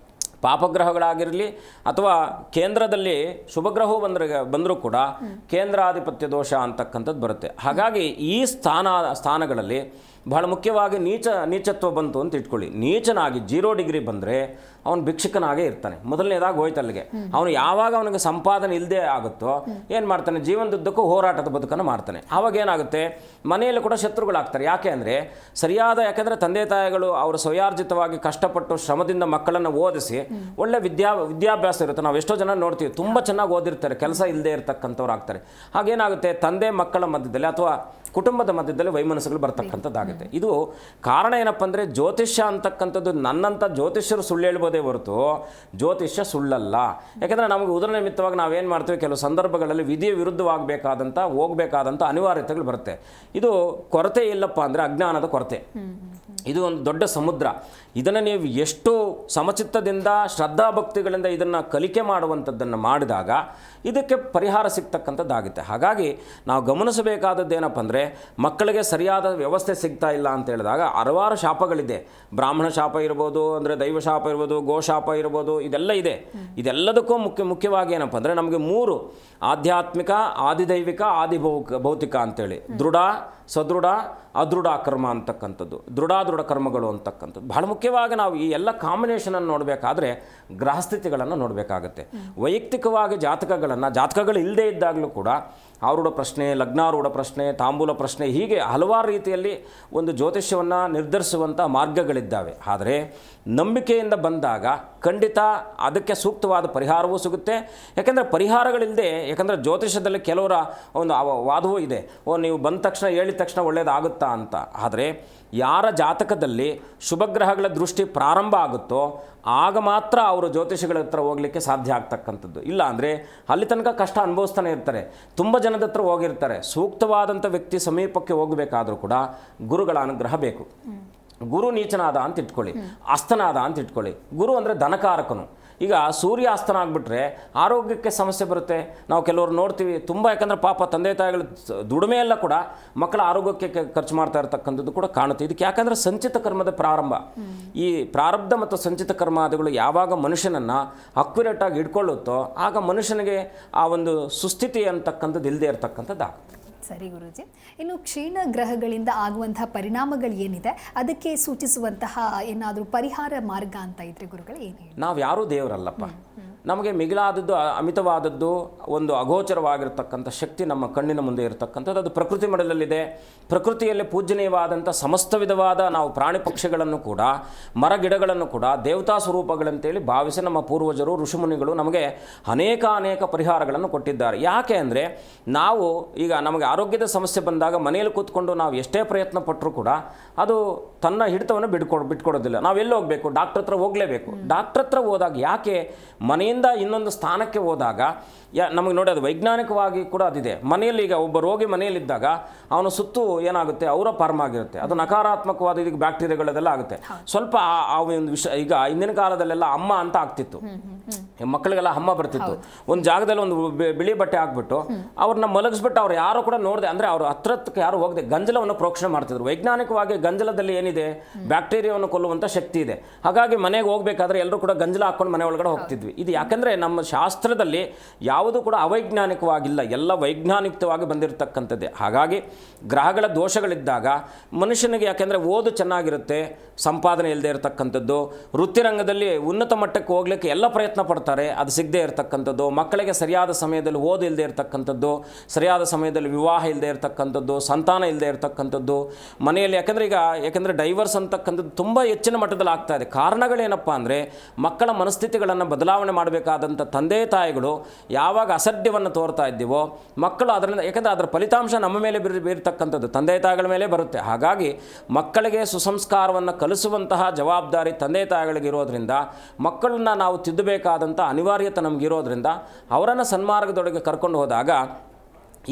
ಪಾಪಗ್ರಹಗಳಾಗಿರಲಿ ಅಥವಾ ಕೇಂದ್ರದಲ್ಲಿ ಶುಭಗ್ರಹವು ಬಂದರೂ ಕೂಡ ಕೇಂದ್ರಾಧಿಪತ್ಯ ದೋಷ ಅಂತಕ್ಕಂಥದ್ದು ಬರುತ್ತೆ. ಹಾಗಾಗಿ ಈ ಸ್ಥಾನಗಳಲ್ಲಿ ಬಹಳ ಮುಖ್ಯವಾಗಿ ನೀಚತ್ವ ಬಂತು ಅಂತ ಇಟ್ಕೊಳ್ಳಿ. ನೀಚನಾಗಿ 0 ಡಿಗ್ರಿ ಬಂದರೆ ಅವನು ಭಿಕ್ಷುಕನಾಗೇ ಇರ್ತಾನೆ. ಮೊದಲನೇದಾಗಿ ಹೋಯ್ತಲ್ಲಿಗೆ ಅವನು ಯಾವಾಗ ಅವನಿಗೆ ಸಂಪಾದನೆ ಇಲ್ಲದೆ ಆಗುತ್ತೋ ಏನು ಮಾಡ್ತಾನೆ, ಜೀವನದುದ್ದಕ್ಕೂ ಹೋರಾಟದ ಬದುಕನ್ನು ಮಾಡ್ತಾನೆ. ಆವಾಗ ಏನಾಗುತ್ತೆ, ಮನೆಯಲ್ಲಿ ಕೂಡ ಶತ್ರುಗಳಾಗ್ತಾರೆ. ಯಾಕೆ ಅಂದರೆ ಯಾಕೆಂದರೆ ತಂದೆ ತಾಯಿಗಳು ಅವರು ಸ್ವಯಾರ್ಜಿತವಾಗಿ ಕಷ್ಟಪಟ್ಟು ಶ್ರಮದಿಂದ ಮಕ್ಕಳನ್ನು ಓದಿಸಿ ಒಳ್ಳೆ ವಿದ್ಯಾಭ್ಯಾಸ ಇರುತ್ತೆ. ನಾವು ಎಷ್ಟೋ ಜನ ನೋಡ್ತೀವಿ, ತುಂಬ ಚೆನ್ನಾಗಿ ಓದಿರ್ತಾರೆ, ಕೆಲಸ ಇಲ್ಲದೆ ಇರತಕ್ಕಂಥವ್ರು ಆಗ್ತಾರೆ. ಹಾಗೇನಾಗುತ್ತೆ, ತಂದೆ ಮಕ್ಕಳ ಮಧ್ಯದಲ್ಲಿ ಅಥವಾ ಕುಟುಂಬದ ಮಧ್ಯದಲ್ಲಿ ವೈಮನಸ್ಸುಗಳು ಬರ್ತಕ್ಕಂಥದ್ದಾಗುತ್ತೆ. ಇದು ಕಾರಣ ಏನಪ್ಪ ಅಂದರೆ ಜ್ಯೋತಿಷ್ಯ ಅಂತಕ್ಕಂಥದ್ದು ನನ್ನಂಥ ಜ್ಯೋತಿಷ್ಯರು ಸುಳ್ಳು ಹೇಳ್ಬೋದೇ ಹೊರತು ಜ್ಯೋತಿಷ್ಯ ಸುಳ್ಳಲ್ಲ. ಯಾಕೆಂದರೆ ನಮಗೆ ಉದಾಹರಣೆ ನಿಮಿತ್ತವಾಗಿ ನಾವೇನು ಮಾಡ್ತೀವಿ, ಕೆಲವು ಸಂದರ್ಭಗಳಲ್ಲಿ ವಿಧಿಯ ಹೋಗಬೇಕಾದಂಥ ಅನಿವಾರ್ಯತೆಗಳು ಬರುತ್ತೆ. ಇದು ಕೊರತೆ ಇಲ್ಲಪ್ಪ ಅಂದರೆ ಅಜ್ಞಾನದ ಕೊರತೆ. ಇದು ಒಂದು ದೊಡ್ಡ ಸಮುದ್ರ. ಇದನ್ನು ನೀವು ಎಷ್ಟು ಸಮಚಿತ್ತದಿಂದ ಶ್ರದ್ಧಾಭಕ್ತಿಗಳಿಂದ ಇದನ್ನು ಕಲಿಕೆ ಮಾಡುವಂಥದ್ದನ್ನು ಮಾಡಿದಾಗ ಇದಕ್ಕೆ ಪರಿಹಾರ ಸಿಗ್ತಕ್ಕಂಥದ್ದಾಗುತ್ತೆ. ಹಾಗಾಗಿ ನಾವು ಗಮನಿಸಬೇಕಾದದ್ದು ಏನಪ್ಪ ಅಂದರೆ ಮಕ್ಕಳಿಗೆ ಸರಿಯಾದ ವ್ಯವಸ್ಥೆ ಸಿಗ್ತಾ ಇಲ್ಲ ಅಂತ ಹೇಳಿದಾಗ ಹಲವಾರು ಶಾಪಗಳಿದೆ. ಬ್ರಾಹ್ಮಣ ಶಾಪ ಇರ್ಬೋದು, ಅಂದರೆ ದೈವ ಶಾಪ ಇರ್ಬೋದು, ಗೋಶಾಪ ಇರ್ಬೋದು, ಇದೆಲ್ಲ ಇದೆ. ಇದೆಲ್ಲದಕ್ಕೂ ಮುಖ್ಯವಾಗಿ ಏನಪ್ಪ ಅಂದರೆ ನಮಗೆ 3 ಆಧ್ಯಾತ್ಮಿಕ, ಆದಿದೈವಿಕ, ಭೌತಿಕ ಅಂತೇಳಿ ದೃಢ, ಸದೃಢ, ಅದೃಢ ಕರ್ಮ ಅಂತಕ್ಕಂಥದ್ದು, ದೃಢ ಕರ್ಮಗಳು ಅಂತಕ್ಕಂಥದ್ದು ಬಹಳ ಮುಖ್ಯವಾಗಿ ನಾವು ಈ ಎಲ್ಲ ಕಾಂಬಿನೇಷನನ್ನು ನೋಡಬೇಕಾದ್ರೆ ಗ್ರಹಸ್ಥಿತಿಗಳನ್ನು ನೋಡಬೇಕಾಗತ್ತೆ. ವೈಯಕ್ತಿಕವಾಗಿ ಜಾತಕಗಳು ಇಲ್ಲದೇ ಇದ್ದಾಗಲೂ ಕೂಡ ಆರೂಢ ಪ್ರಶ್ನೆ, ಲಗ್ನಾರೂಢ ಪ್ರಶ್ನೆ, ತಾಂಬೂಲ ಪ್ರಶ್ನೆ, ಹೀಗೆ ಹಲವಾರು ರೀತಿಯಲ್ಲಿ ಒಂದು ಜ್ಯೋತಿಷ್ಯವನ್ನು ನಿರ್ಧರಿಸುವಂಥ ಮಾರ್ಗಗಳಿದ್ದಾವೆ. ಆದರೆ ನಂಬಿಕೆಯಿಂದ ಬಂದಾಗ ಖಂಡಿತ ಅದಕ್ಕೆ ಸೂಕ್ತವಾದ ಪರಿಹಾರವೂ ಸಿಗುತ್ತೆ. ಯಾಕೆಂದರೆ ಪರಿಹಾರಗಳಿಲ್ಲದೆ, ಯಾಕೆಂದರೆ ಜ್ಯೋತಿಷ್ಯದಲ್ಲಿ ಕೆಲವರ ಒಂದು ವಾದವೂ ಇದೆ, ನೀವು ಬಂದ ತಕ್ಷಣ ಹೇಳಿದ ತಕ್ಷಣ ಒಳ್ಳೆಯದಾಗುತ್ತಾ ಅಂತ. ಆದರೆ ಯಾರ ಜಾತಕದಲ್ಲಿ ಶುಭಗ್ರಹಗಳ ದೃಷ್ಟಿ ಪ್ರಾರಂಭ ಆಗುತ್ತೋ ಆಗ ಮಾತ್ರ ಅವರು ಜ್ಯೋತಿಷಿಗಳ ಹತ್ರ ಹೋಗಲಿಕ್ಕೆ ಸಾಧ್ಯ ಆಗ್ತಕ್ಕಂಥದ್ದು. ಇಲ್ಲ ಅಂದರೆ ಅಲ್ಲಿ ತನಕ ಕಷ್ಟ ಅನುಭವಿಸ್ತಾನೆ ಇರ್ತಾರೆ. ತುಂಬ ಜನದ ಹತ್ರ ಹೋಗಿರ್ತಾರೆ. ಸೂಕ್ತವಾದಂಥ ವ್ಯಕ್ತಿ ಸಮೀಪಕ್ಕೆ ಹೋಗಬೇಕಾದ್ರೂ ಕೂಡ ಗುರುಗಳ ಅನುಗ್ರಹ ಬೇಕು. ಗುರು ನೀಚನಾದ ಅಂತ ಇಟ್ಕೊಳ್ಳಿ, ಅಸ್ತನಾದ ಅಂತ ಇಟ್ಕೊಳ್ಳಿ. ಗುರು ಅಂದರೆ ಧನಕಾರಕನು. ಈಗ ಸೂರ್ಯ ಅಸ್ತನ ಆಗಿಬಿಟ್ರೆ ಆರೋಗ್ಯಕ್ಕೆ ಸಮಸ್ಯೆ ಬರುತ್ತೆ. ನಾವು ಕೆಲವರು ನೋಡ್ತೀವಿ ತುಂಬ, ಯಾಕಂದರೆ ಪಾಪ ತಂದೆ ತಾಯಿಗಳು ದುಡಿಮೆಯೆಲ್ಲ ಕೂಡ ಮಕ್ಕಳ ಆರೋಗ್ಯಕ್ಕೆ ಖರ್ಚು ಮಾಡ್ತಾ ಇರ್ತಕ್ಕಂಥದ್ದು ಕೂಡ ಕಾಣುತ್ತೆ. ಇದಕ್ಕೆ ಯಾಕಂದರೆ ಸಂಚಿತ ಕರ್ಮದ ಪ್ರಾರಂಭ. ಈ ಪ್ರಾರಬ್ಧ ಮತ್ತು ಸಂಚಿತ ಕರ್ಮಾದಿಗಳು ಯಾವಾಗ ಮನುಷ್ಯನನ್ನು ಅಕ್ಯುರೇಟಾಗಿ ಇಟ್ಕೊಳ್ಳುತ್ತೋ ಆಗ ಮನುಷ್ಯನಿಗೆ ಆ ಒಂದು ಸುಸ್ಥಿತಿ ಅಂತಕ್ಕಂಥದ್ದು ಇಲ್ಲದೆ ಇರತಕ್ಕಂಥದ್ದು ಆಗುತ್ತೆ. ಸರಿ ಗುರೂಜಿ, ಇನ್ನು ಕ್ಷೀಣ ಗ್ರಹಗಳಿಂದ ಆಗುವಂತಹ ಪರಿಣಾಮಗಳು ಏನಿದೆ ಅದಕ್ಕೆ ಸೂಚಿಸುವಂತಹ ಏನಾದರೂ ಪರಿಹಾರ ಮಾರ್ಗ ಅಂತ ಇದ್ರೆ ಗುರುಗಳು ಏನು ಹೇಳಿ? ನಾವು ಯಾರೂ ದೇವರಲ್ಲಪ್ಪ. ನಮಗೆ ಮಿಗಿಲಾದದ್ದು, ಅಮಿತವಾದದ್ದು, ಒಂದು ಅಗೋಚರವಾಗಿರ್ತಕ್ಕಂಥ ಶಕ್ತಿ ನಮ್ಮ ಕಣ್ಣಿನ ಮುಂದೆ ಇರತಕ್ಕಂಥದ್ದು ಅದು ಪ್ರಕೃತಿ ಮಡಲಲ್ಲಿದೆ. ಪ್ರಕೃತಿಯಲ್ಲಿ ಪೂಜನೀಯವಾದಂಥ ಸಮಸ್ತ ವಿಧವಾದ ನಾವು ಪ್ರಾಣಿ ಪಕ್ಷಿಗಳನ್ನು ಕೂಡ, ಮರ ಗಿಡಗಳನ್ನು ಕೂಡ ದೇವತಾ ಸ್ವರೂಪಗಳಂತೇಳಿ ಭಾವಿಸಿ ನಮ್ಮ ಪೂರ್ವಜರು ಋಷಿಮುನಿಗಳು ನಮಗೆ ಅನೇಕ ಪರಿಹಾರಗಳನ್ನು ಕೊಟ್ಟಿದ್ದಾರೆ. ಯಾಕೆ ಅಂದರೆ ನಾವು ಈಗ ನಮಗೆ ಆರೋಗ್ಯದ ಸಮಸ್ಯೆ ಬಂದಾಗ ಮನೆಯಲ್ಲಿ ಕೂತ್ಕೊಂಡು ನಾವು ಎಷ್ಟೇ ಪ್ರಯತ್ನ ಪಟ್ಟರೂ ಕೂಡ ಅದು ತನ್ನ ಹಿಡಿತವನ್ನು ಬಿಟ್ಕೊಡೋದಿಲ್ಲ. ನಾವೆಲ್ಲಿ ಹೋಗಬೇಕು? ಡಾಕ್ಟ್ರ್ ಹತ್ರ ಹೋಗಲೇಬೇಕು. ಡಾಕ್ಟ್ರ್ ಹತ್ರ ಹೋದಾಗ ಯಾಕೆ ಮನೆಯಿಂದ ಇನ್ನೊಂದು ಸ್ಥಾನಕ್ಕೆ ಹೋದಾಗ ನಮಗೆ ನೋಡಿ, ಅದು ವೈಜ್ಞಾನಿಕವಾಗಿ ಕೂಡ ಅದಿದೆ. ಮನೆಯಲ್ಲಿ ಈಗ ಒಬ್ಬ ರೋಗಿ ಮನೆಯಲ್ಲಿದ್ದಾಗ ಅವನು ಸುತ್ತು ಏನಾಗುತ್ತೆ, ಅವರ ಫಾರ್ಮ್ ಆಗಿರುತ್ತೆ. ಅದು ನಕಾರಾತ್ಮಕವಾದ ಇದಕ್ಕೆ ಬ್ಯಾಕ್ಟೀರಿಯಾಗಳದೆಲ್ಲ ಆಗುತ್ತೆ. ಸ್ವಲ್ಪ ಆ ಒಂದು ವಿಷಯ, ಈಗ ಹಿಂದಿನ ಕಾಲದಲ್ಲೆಲ್ಲ ಅಮ್ಮ ಅಂತ ಆಗ್ತಿತ್ತು, ಮಕ್ಕಳಿಗೆಲ್ಲ ಅಮ್ಮ ಬರ್ತಿತ್ತು. ಒಂದು ಜಾಗದಲ್ಲಿ ಒಂದು ಬಿಳಿ ಬಟ್ಟೆ ಹಾಕ್ಬಿಟ್ಟು ಅವ್ರನ್ನ ಮಲಗಿಸ್ಬಿಟ್ಟು ಅವ್ರು ಯಾರು ಕೂಡ ನೋಡಿದೆ ಅಂದರೆ ಅವ್ರ ಹತ್ರಕ್ಕೆ ಯಾರು ಹೋಗದೆ ಗಂಜಲವನ್ನು ಪ್ರೋಕ್ಷಣೆ ಮಾಡ್ತಿದ್ರು. ವೈಜ್ಞಾನಿಕವಾಗಿ ಗಂಜಲದಲ್ಲಿ ಏನಿದೆ, ಬ್ಯಾಕ್ಟೀರಿಯಾವನ್ನು ಕೊಲ್ಲುವಂಥ ಶಕ್ತಿ ಇದೆ. ಹಾಗಾಗಿ ಮನೆಗೆ ಹೋಗಬೇಕಾದ್ರೆ ಎಲ್ಲರೂ ಕೂಡ ಗಂಜಲ ಹಾಕ್ಕೊಂಡು ಮನೆ ಒಳಗಡೆ ಹೋಗ್ತಿದ್ವಿ. ಇದು ಯಾಕೆಂದರೆ ನಮ್ಮ ಶಾಸ್ತ್ರದಲ್ಲಿ ಯಾವುದು ಕೂಡ ಅವೈಜ್ಞಾನಿಕವಾಗಿಲ್ಲ, ಎಲ್ಲ ವೈಜ್ಞಾನಿಕವಾಗಿ ಬಂದಿರತಕ್ಕಂಥದ್ದೇ. ಹಾಗಾಗಿ ಗ್ರಹಗಳ ದೋಷಗಳಿದ್ದಾಗ ಮನುಷ್ಯನಿಗೆ, ಯಾಕೆಂದರೆ ಓದು ಚೆನ್ನಾಗಿರುತ್ತೆ, ಸಂಪಾದನೆ ಇಲ್ಲದೆ ಇರತಕ್ಕಂಥದ್ದು, ವೃತ್ತಿರಂಗದಲ್ಲಿ ಉನ್ನತ ಮಟ್ಟಕ್ಕೆ ಹೋಗ್ಲಿಕ್ಕೆ ಎಲ್ಲ ಪ್ರಯತ್ನ ಪಡ್ತಾನೆ. ಕಷ್ಟಪಡ್ತಾರೆ, ಅದು ಸಿಗದೇ ಇರತಕ್ಕಂಥದ್ದು, ಮಕ್ಕಳಿಗೆ ಸರಿಯಾದ ಸಮಯದಲ್ಲಿ ಓದು ಇಲ್ಲದೆ ಇರತಕ್ಕಂಥದ್ದು, ಸರಿಯಾದ ಸಮಯದಲ್ಲಿ ವಿವಾಹ ಇಲ್ಲದೆ ಇರತಕ್ಕಂಥದ್ದು, ಸಂತಾನ ಇಲ್ಲದೆ ಇರತಕ್ಕಂಥದ್ದು ಮನೆಯಲ್ಲಿ. ಯಾಕೆಂದರೆ ಡೈವರ್ಸ್ ಅಂತಕ್ಕಂಥದ್ದು ತುಂಬ ಹೆಚ್ಚಿನ ಮಟ್ಟದಲ್ಲಿ ಆಗ್ತಾ ಇದೆ. ಕಾರಣಗಳೇನಪ್ಪ ಅಂದರೆ ಮಕ್ಕಳ ಮನಸ್ಥಿತಿಗಳನ್ನು ಬದಲಾವಣೆ ಮಾಡಬೇಕಾದಂಥ ತಂದೆ ತಾಯಿಗಳು ಯಾವಾಗ ಅಸಡ್ಯವನ್ನು ತೋರ್ತಾ ಇದ್ದೀವೋ ಮಕ್ಕಳು ಅದರಿಂದ, ಯಾಕೆಂದರೆ ಅದರ ಫಲಿತಾಂಶ ನಮ್ಮ ಮೇಲೆ ಬೀರ್ತಕ್ಕಂಥದ್ದು ತಂದೆ ತಾಯಿಗಳ ಮೇಲೆ ಬರುತ್ತೆ. ಹಾಗಾಗಿ ಮಕ್ಕಳಿಗೆ ಸುಸಂಸ್ಕಾರವನ್ನು ಕಲಿಸುವಂತಹ ಜವಾಬ್ದಾರಿ ತಂದೆ ತಾಯಿಗಳಿಗೆ ಇರೋದ್ರಿಂದ ಮಕ್ಕಳನ್ನ ನಾವು ತಿದ್ದಬೇಕಾದಂಥ ಅನಿವಾರ್ಯತೆ ನಮಗಿರೋದ್ರಿಂದ ಅವರನ್ನು ಸನ್ಮಾರ್ಗದೊಳಗೆ ಕರ್ಕೊಂಡು ಹೋದಾಗ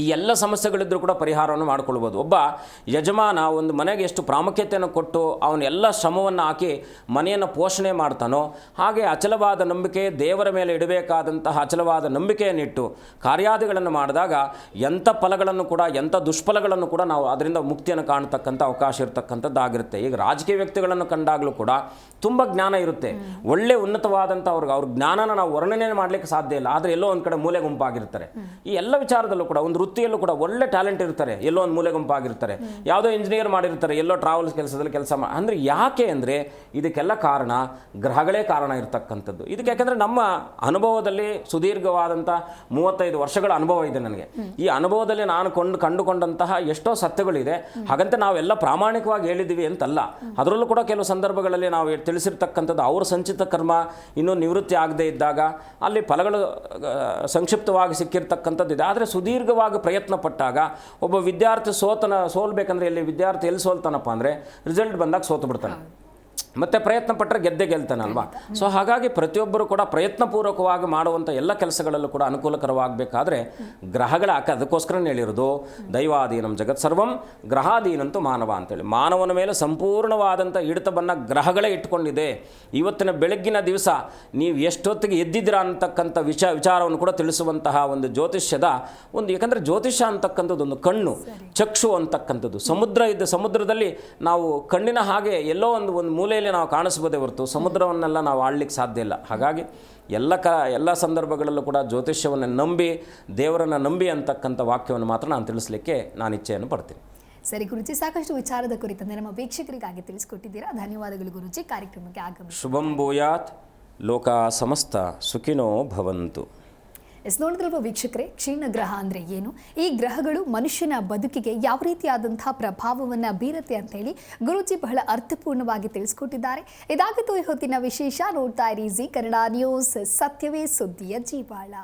ಈ ಎಲ್ಲ ಸಮಸ್ಯೆಗಳಿದ್ದರೂ ಕೂಡ ಪರಿಹಾರವನ್ನು ಮಾಡಿಕೊಳ್ಬೋದು. ಒಬ್ಬ ಯಜಮಾನ ಒಂದು ಮನೆಗೆ ಎಷ್ಟು ಪ್ರಾಮುಖ್ಯತೆಯನ್ನು ಕೊಟ್ಟು ಅವನ ಎಲ್ಲ ಶ್ರಮವನ್ನು ಹಾಕಿ ಮನೆಯನ್ನು ಪೋಷಣೆ ಮಾಡ್ತಾನೋ, ಹಾಗೆ ಅಚಲವಾದ ನಂಬಿಕೆ, ದೇವರ ಮೇಲೆ ಇಡಬೇಕಾದಂತಹ ಅಚಲವಾದ ನಂಬಿಕೆಯನ್ನಿಟ್ಟು ಕಾರ್ಯಾದಿಗಳನ್ನು ಮಾಡಿದಾಗ ಎಂಥ ಫಲಗಳನ್ನು ಕೂಡ, ಎಂಥ ದುಷ್ಫಲಗಳನ್ನು ಕೂಡ ನಾವು ಅದರಿಂದ ಮುಕ್ತಿಯನ್ನು ಕಾಣತಕ್ಕಂಥ ಅವಕಾಶ ಇರತಕ್ಕಂಥದ್ದಾಗಿರುತ್ತೆ. ಈಗ ರಾಜಕೀಯ ವ್ಯಕ್ತಿಗಳನ್ನು ಕಂಡಾಗಲೂ ಕೂಡ ತುಂಬ ಜ್ಞಾನ ಇರುತ್ತೆ, ಒಳ್ಳೆ ಉನ್ನತವಾದಂಥ ಅವ್ರ ಜ್ಞಾನನ ನಾವು ವರ್ಣನೆ ಮಾಡಲಿಕ್ಕೆ ಸಾಧ್ಯ ಇಲ್ಲ. ಆದರೆ ಎಲ್ಲೋ ಒಂದು ಕಡೆ ಮೂಲೆ ಗುಂಪಾಗಿರ್ತಾರೆ. ಈ ಎಲ್ಲ ವಿಚಾರದಲ್ಲೂ ಕೂಡ ಒಂದು ವೃತ್ತಿಯಲ್ಲೂ ಕೂಡ ಒಳ್ಳೆ ಟ್ಯಾಲೆಂಟ್ ಇರ್ತಾರೆ, ಎಲ್ಲೋ ಒಂದು ಮೂಲೆ ಗುಂಪಾಗಿರ್ತಾರೆ. ಯಾವುದೋ ಇಂಜಿನಿಯರ್ ಮಾಡಿರ್ತಾರೆ, ಎಲ್ಲೋ ಟ್ರಾವೆಲ್ಸ್ ಕೆಲಸದಲ್ಲಿ ಕೆಲಸ ಅಂದರೆ ಯಾಕೆ ಅಂದರೆ ಇದಕ್ಕೆಲ್ಲ ಕಾರಣ ಗ್ರಹಗಳೇ ಕಾರಣ ಇರತಕ್ಕಂಥದ್ದು. ಇದಕ್ಕೆ ಯಾಕೆಂದರೆ ನಮ್ಮ ಅನುಭವದಲ್ಲಿ ಸುದೀರ್ಘವಾದಂಥ 35 ವರ್ಷಗಳ ಅನುಭವ ಇದೆ ನನಗೆ. ಈ ಅನುಭವದಲ್ಲಿ ನಾನು ಕಂಡುಕೊಂಡಂತಹ ಎಷ್ಟೋ ಸತ್ಯಗಳಿದೆ. ಹಾಗಂತ ನಾವೆಲ್ಲ ಪ್ರಾಮಾಣಿಕವಾಗಿ ಹೇಳಿದ್ದೀವಿ ಅಂತಲ್ಲ. ಅದರಲ್ಲೂ ಕೂಡ ಕೆಲವು ಸಂದರ್ಭಗಳಲ್ಲಿ ನಾವು ತಿಳಿಸಿರ್ತಕ್ಕಂಥದ್ದು ಅವ್ರ ಸಂಚಿತ ಕರ್ಮ ಇನ್ನೂ ನಿವೃತ್ತಿ ಆಗದೇ ಇದ್ದಾಗ ಅಲ್ಲಿ ಫಲಗಳು ಸಂಕ್ಷಿಪ್ತವಾಗಿ ಸಿಕ್ಕಿರ್ತಕ್ಕಂಥದ್ದು ಇದೆ. ಆದರೆ ಸುದೀರ್ಘವಾಗಿ ಪ್ರಯತ್ನ ಪಟ್ಟಾಗ ಒಬ್ಬ ವಿದ್ಯಾರ್ಥಿ ಸೋಲ್ಬೇಕಂದ್ರೆ ಎಲ್ಲಿ ಸೋಲ್ತಾನಪ್ಪ ಅಂದರೆ ರಿಸಲ್ಟ್ ಬಂದಾಗ ಸೋತು ಬಿಡ್ತಾನೆ. ಮತ್ತು ಪ್ರಯತ್ನ ಪಟ್ಟರೆ ಗೆಲ್ತಾನಲ್ವಾ. ಸೊ ಹಾಗಾಗಿ ಪ್ರತಿಯೊಬ್ಬರು ಕೂಡ ಪ್ರಯತ್ನಪೂರ್ವಕವಾಗಿ ಮಾಡುವಂಥ ಎಲ್ಲ ಕೆಲಸಗಳಲ್ಲೂ ಕೂಡ ಅನುಕೂಲಕರವಾಗಬೇಕಾದ್ರೆ ಗ್ರಹಗಳ ಅದಕ್ಕೋಸ್ಕರನೇ ಹೇಳಿರೋದು ದೈವಾಧೀನಂ ಜಗತ್ ಸರ್ವಂ ಗ್ರಹಾಧೀನಂತೂ ಮಾನವ ಅಂತೇಳಿ. ಮಾನವನ ಮೇಲೆ ಸಂಪೂರ್ಣವಾದಂಥ ಹಿಡಿತವನ್ನು ಗ್ರಹಗಳೇ ಇಟ್ಕೊಂಡಿದೆ. ಇವತ್ತಿನ ಬೆಳಗ್ಗಿನ ದಿವಸ ನೀವು ಎಷ್ಟೊತ್ತಿಗೆ ಎದ್ದಿದ್ದೀರಾ ಅಂತಕ್ಕಂಥ ವಿಚಾರವನ್ನು ಕೂಡ ತಿಳಿಸುವಂತಹ ಒಂದು ಜ್ಯೋತಿಷ್ಯದ ಒಂದು, ಯಾಕಂದರೆ ಜ್ಯೋತಿಷ್ಯ ಅಂತಕ್ಕಂಥದ್ದು ಒಂದು ಕಣ್ಣು, ಚಕ್ಷು ಅಂತಕ್ಕಂಥದ್ದು. ಸಮುದ್ರದಲ್ಲಿ ನಾವು ಕಣ್ಣಿನ ಹಾಗೆ ಎಲ್ಲೋ ಒಂದು ಮೂಲೆಯಲ್ಲಿ ನಾವು ಕಾಣಿಸ್ಬೋದೇ ಹೊರತು ಸಮುದ್ರವನ್ನೆಲ್ಲ ನಾವು ಆಳ್ಲಿಕ್ಕೆ ಸಾಧ್ಯ ಇಲ್ಲ. ಹಾಗಾಗಿ ಎಲ್ಲ ಸಂದರ್ಭಗಳಲ್ಲೂ ಕೂಡ ಜ್ಯೋತಿಷ್ಯವನ್ನು ನಂಬಿ, ದೇವರನ್ನು ನಂಬಿ ಅಂತಕ್ಕಂಥ ವಾಕ್ಯವನ್ನು ಮಾತ್ರ ನಾನು ತಿಳಿಸಲಿಕ್ಕೆ ನಾನು ಇಚ್ಛೆಯನ್ನು ಪಡ್ತೀನಿ. ಸರಿ ಗುರುಜಿ, ಸಾಕಷ್ಟು ವಿಚಾರದ ಕುರಿತಂತೆ ನಮ್ಮ ವೀಕ್ಷಕರಿಗಾಗಿ ತಿಳಿಸಿಕೊಟ್ಟಿದ್ದೀರಾ. ಧನ್ಯವಾದಗಳು ಗುರುಜಿ. ಕಾರ್ಯಕ್ರಮಕ್ಕೆ ಆಗಮಿಸಿ ಶುಭಂ ಭೂಯಾತ್, ಲೋಕ ಸಮಸ್ತ ಸುಖಿನೋ ಭವಂತು. ನೋಡಿದ್ರಲ್ವ ವೀಕ್ಷಕರೇ, ಕ್ಷೀಣ ಗ್ರಹ ಅಂದರೆ ಏನು, ಈ ಗ್ರಹಗಳು ಮನುಷ್ಯನ ಬದುಕಿಗೆ ಯಾವ ರೀತಿಯಾದಂತಹ ಪ್ರಭಾವವನ್ನು ಬೀರುತ್ತೆ ಅಂತ ಹೇಳಿ ಗುರೂಜಿ ಬಹಳ ಅರ್ಥಪೂರ್ಣವಾಗಿ ತಿಳಿಸ್ಕೊಟ್ಟಿದ್ದಾರೆ. ಇದಾಗಿತ್ತು ಈ ಹೊತ್ತಿನ ವಿಶೇಷ. ನೋಡ್ತಾ ಇರಿ ಜಿ ಕನ್ನಡ ನ್ಯೂಸ್, ಸತ್ಯವೇ ಸುದ್ದಿಯ ಜೀವಾಳ.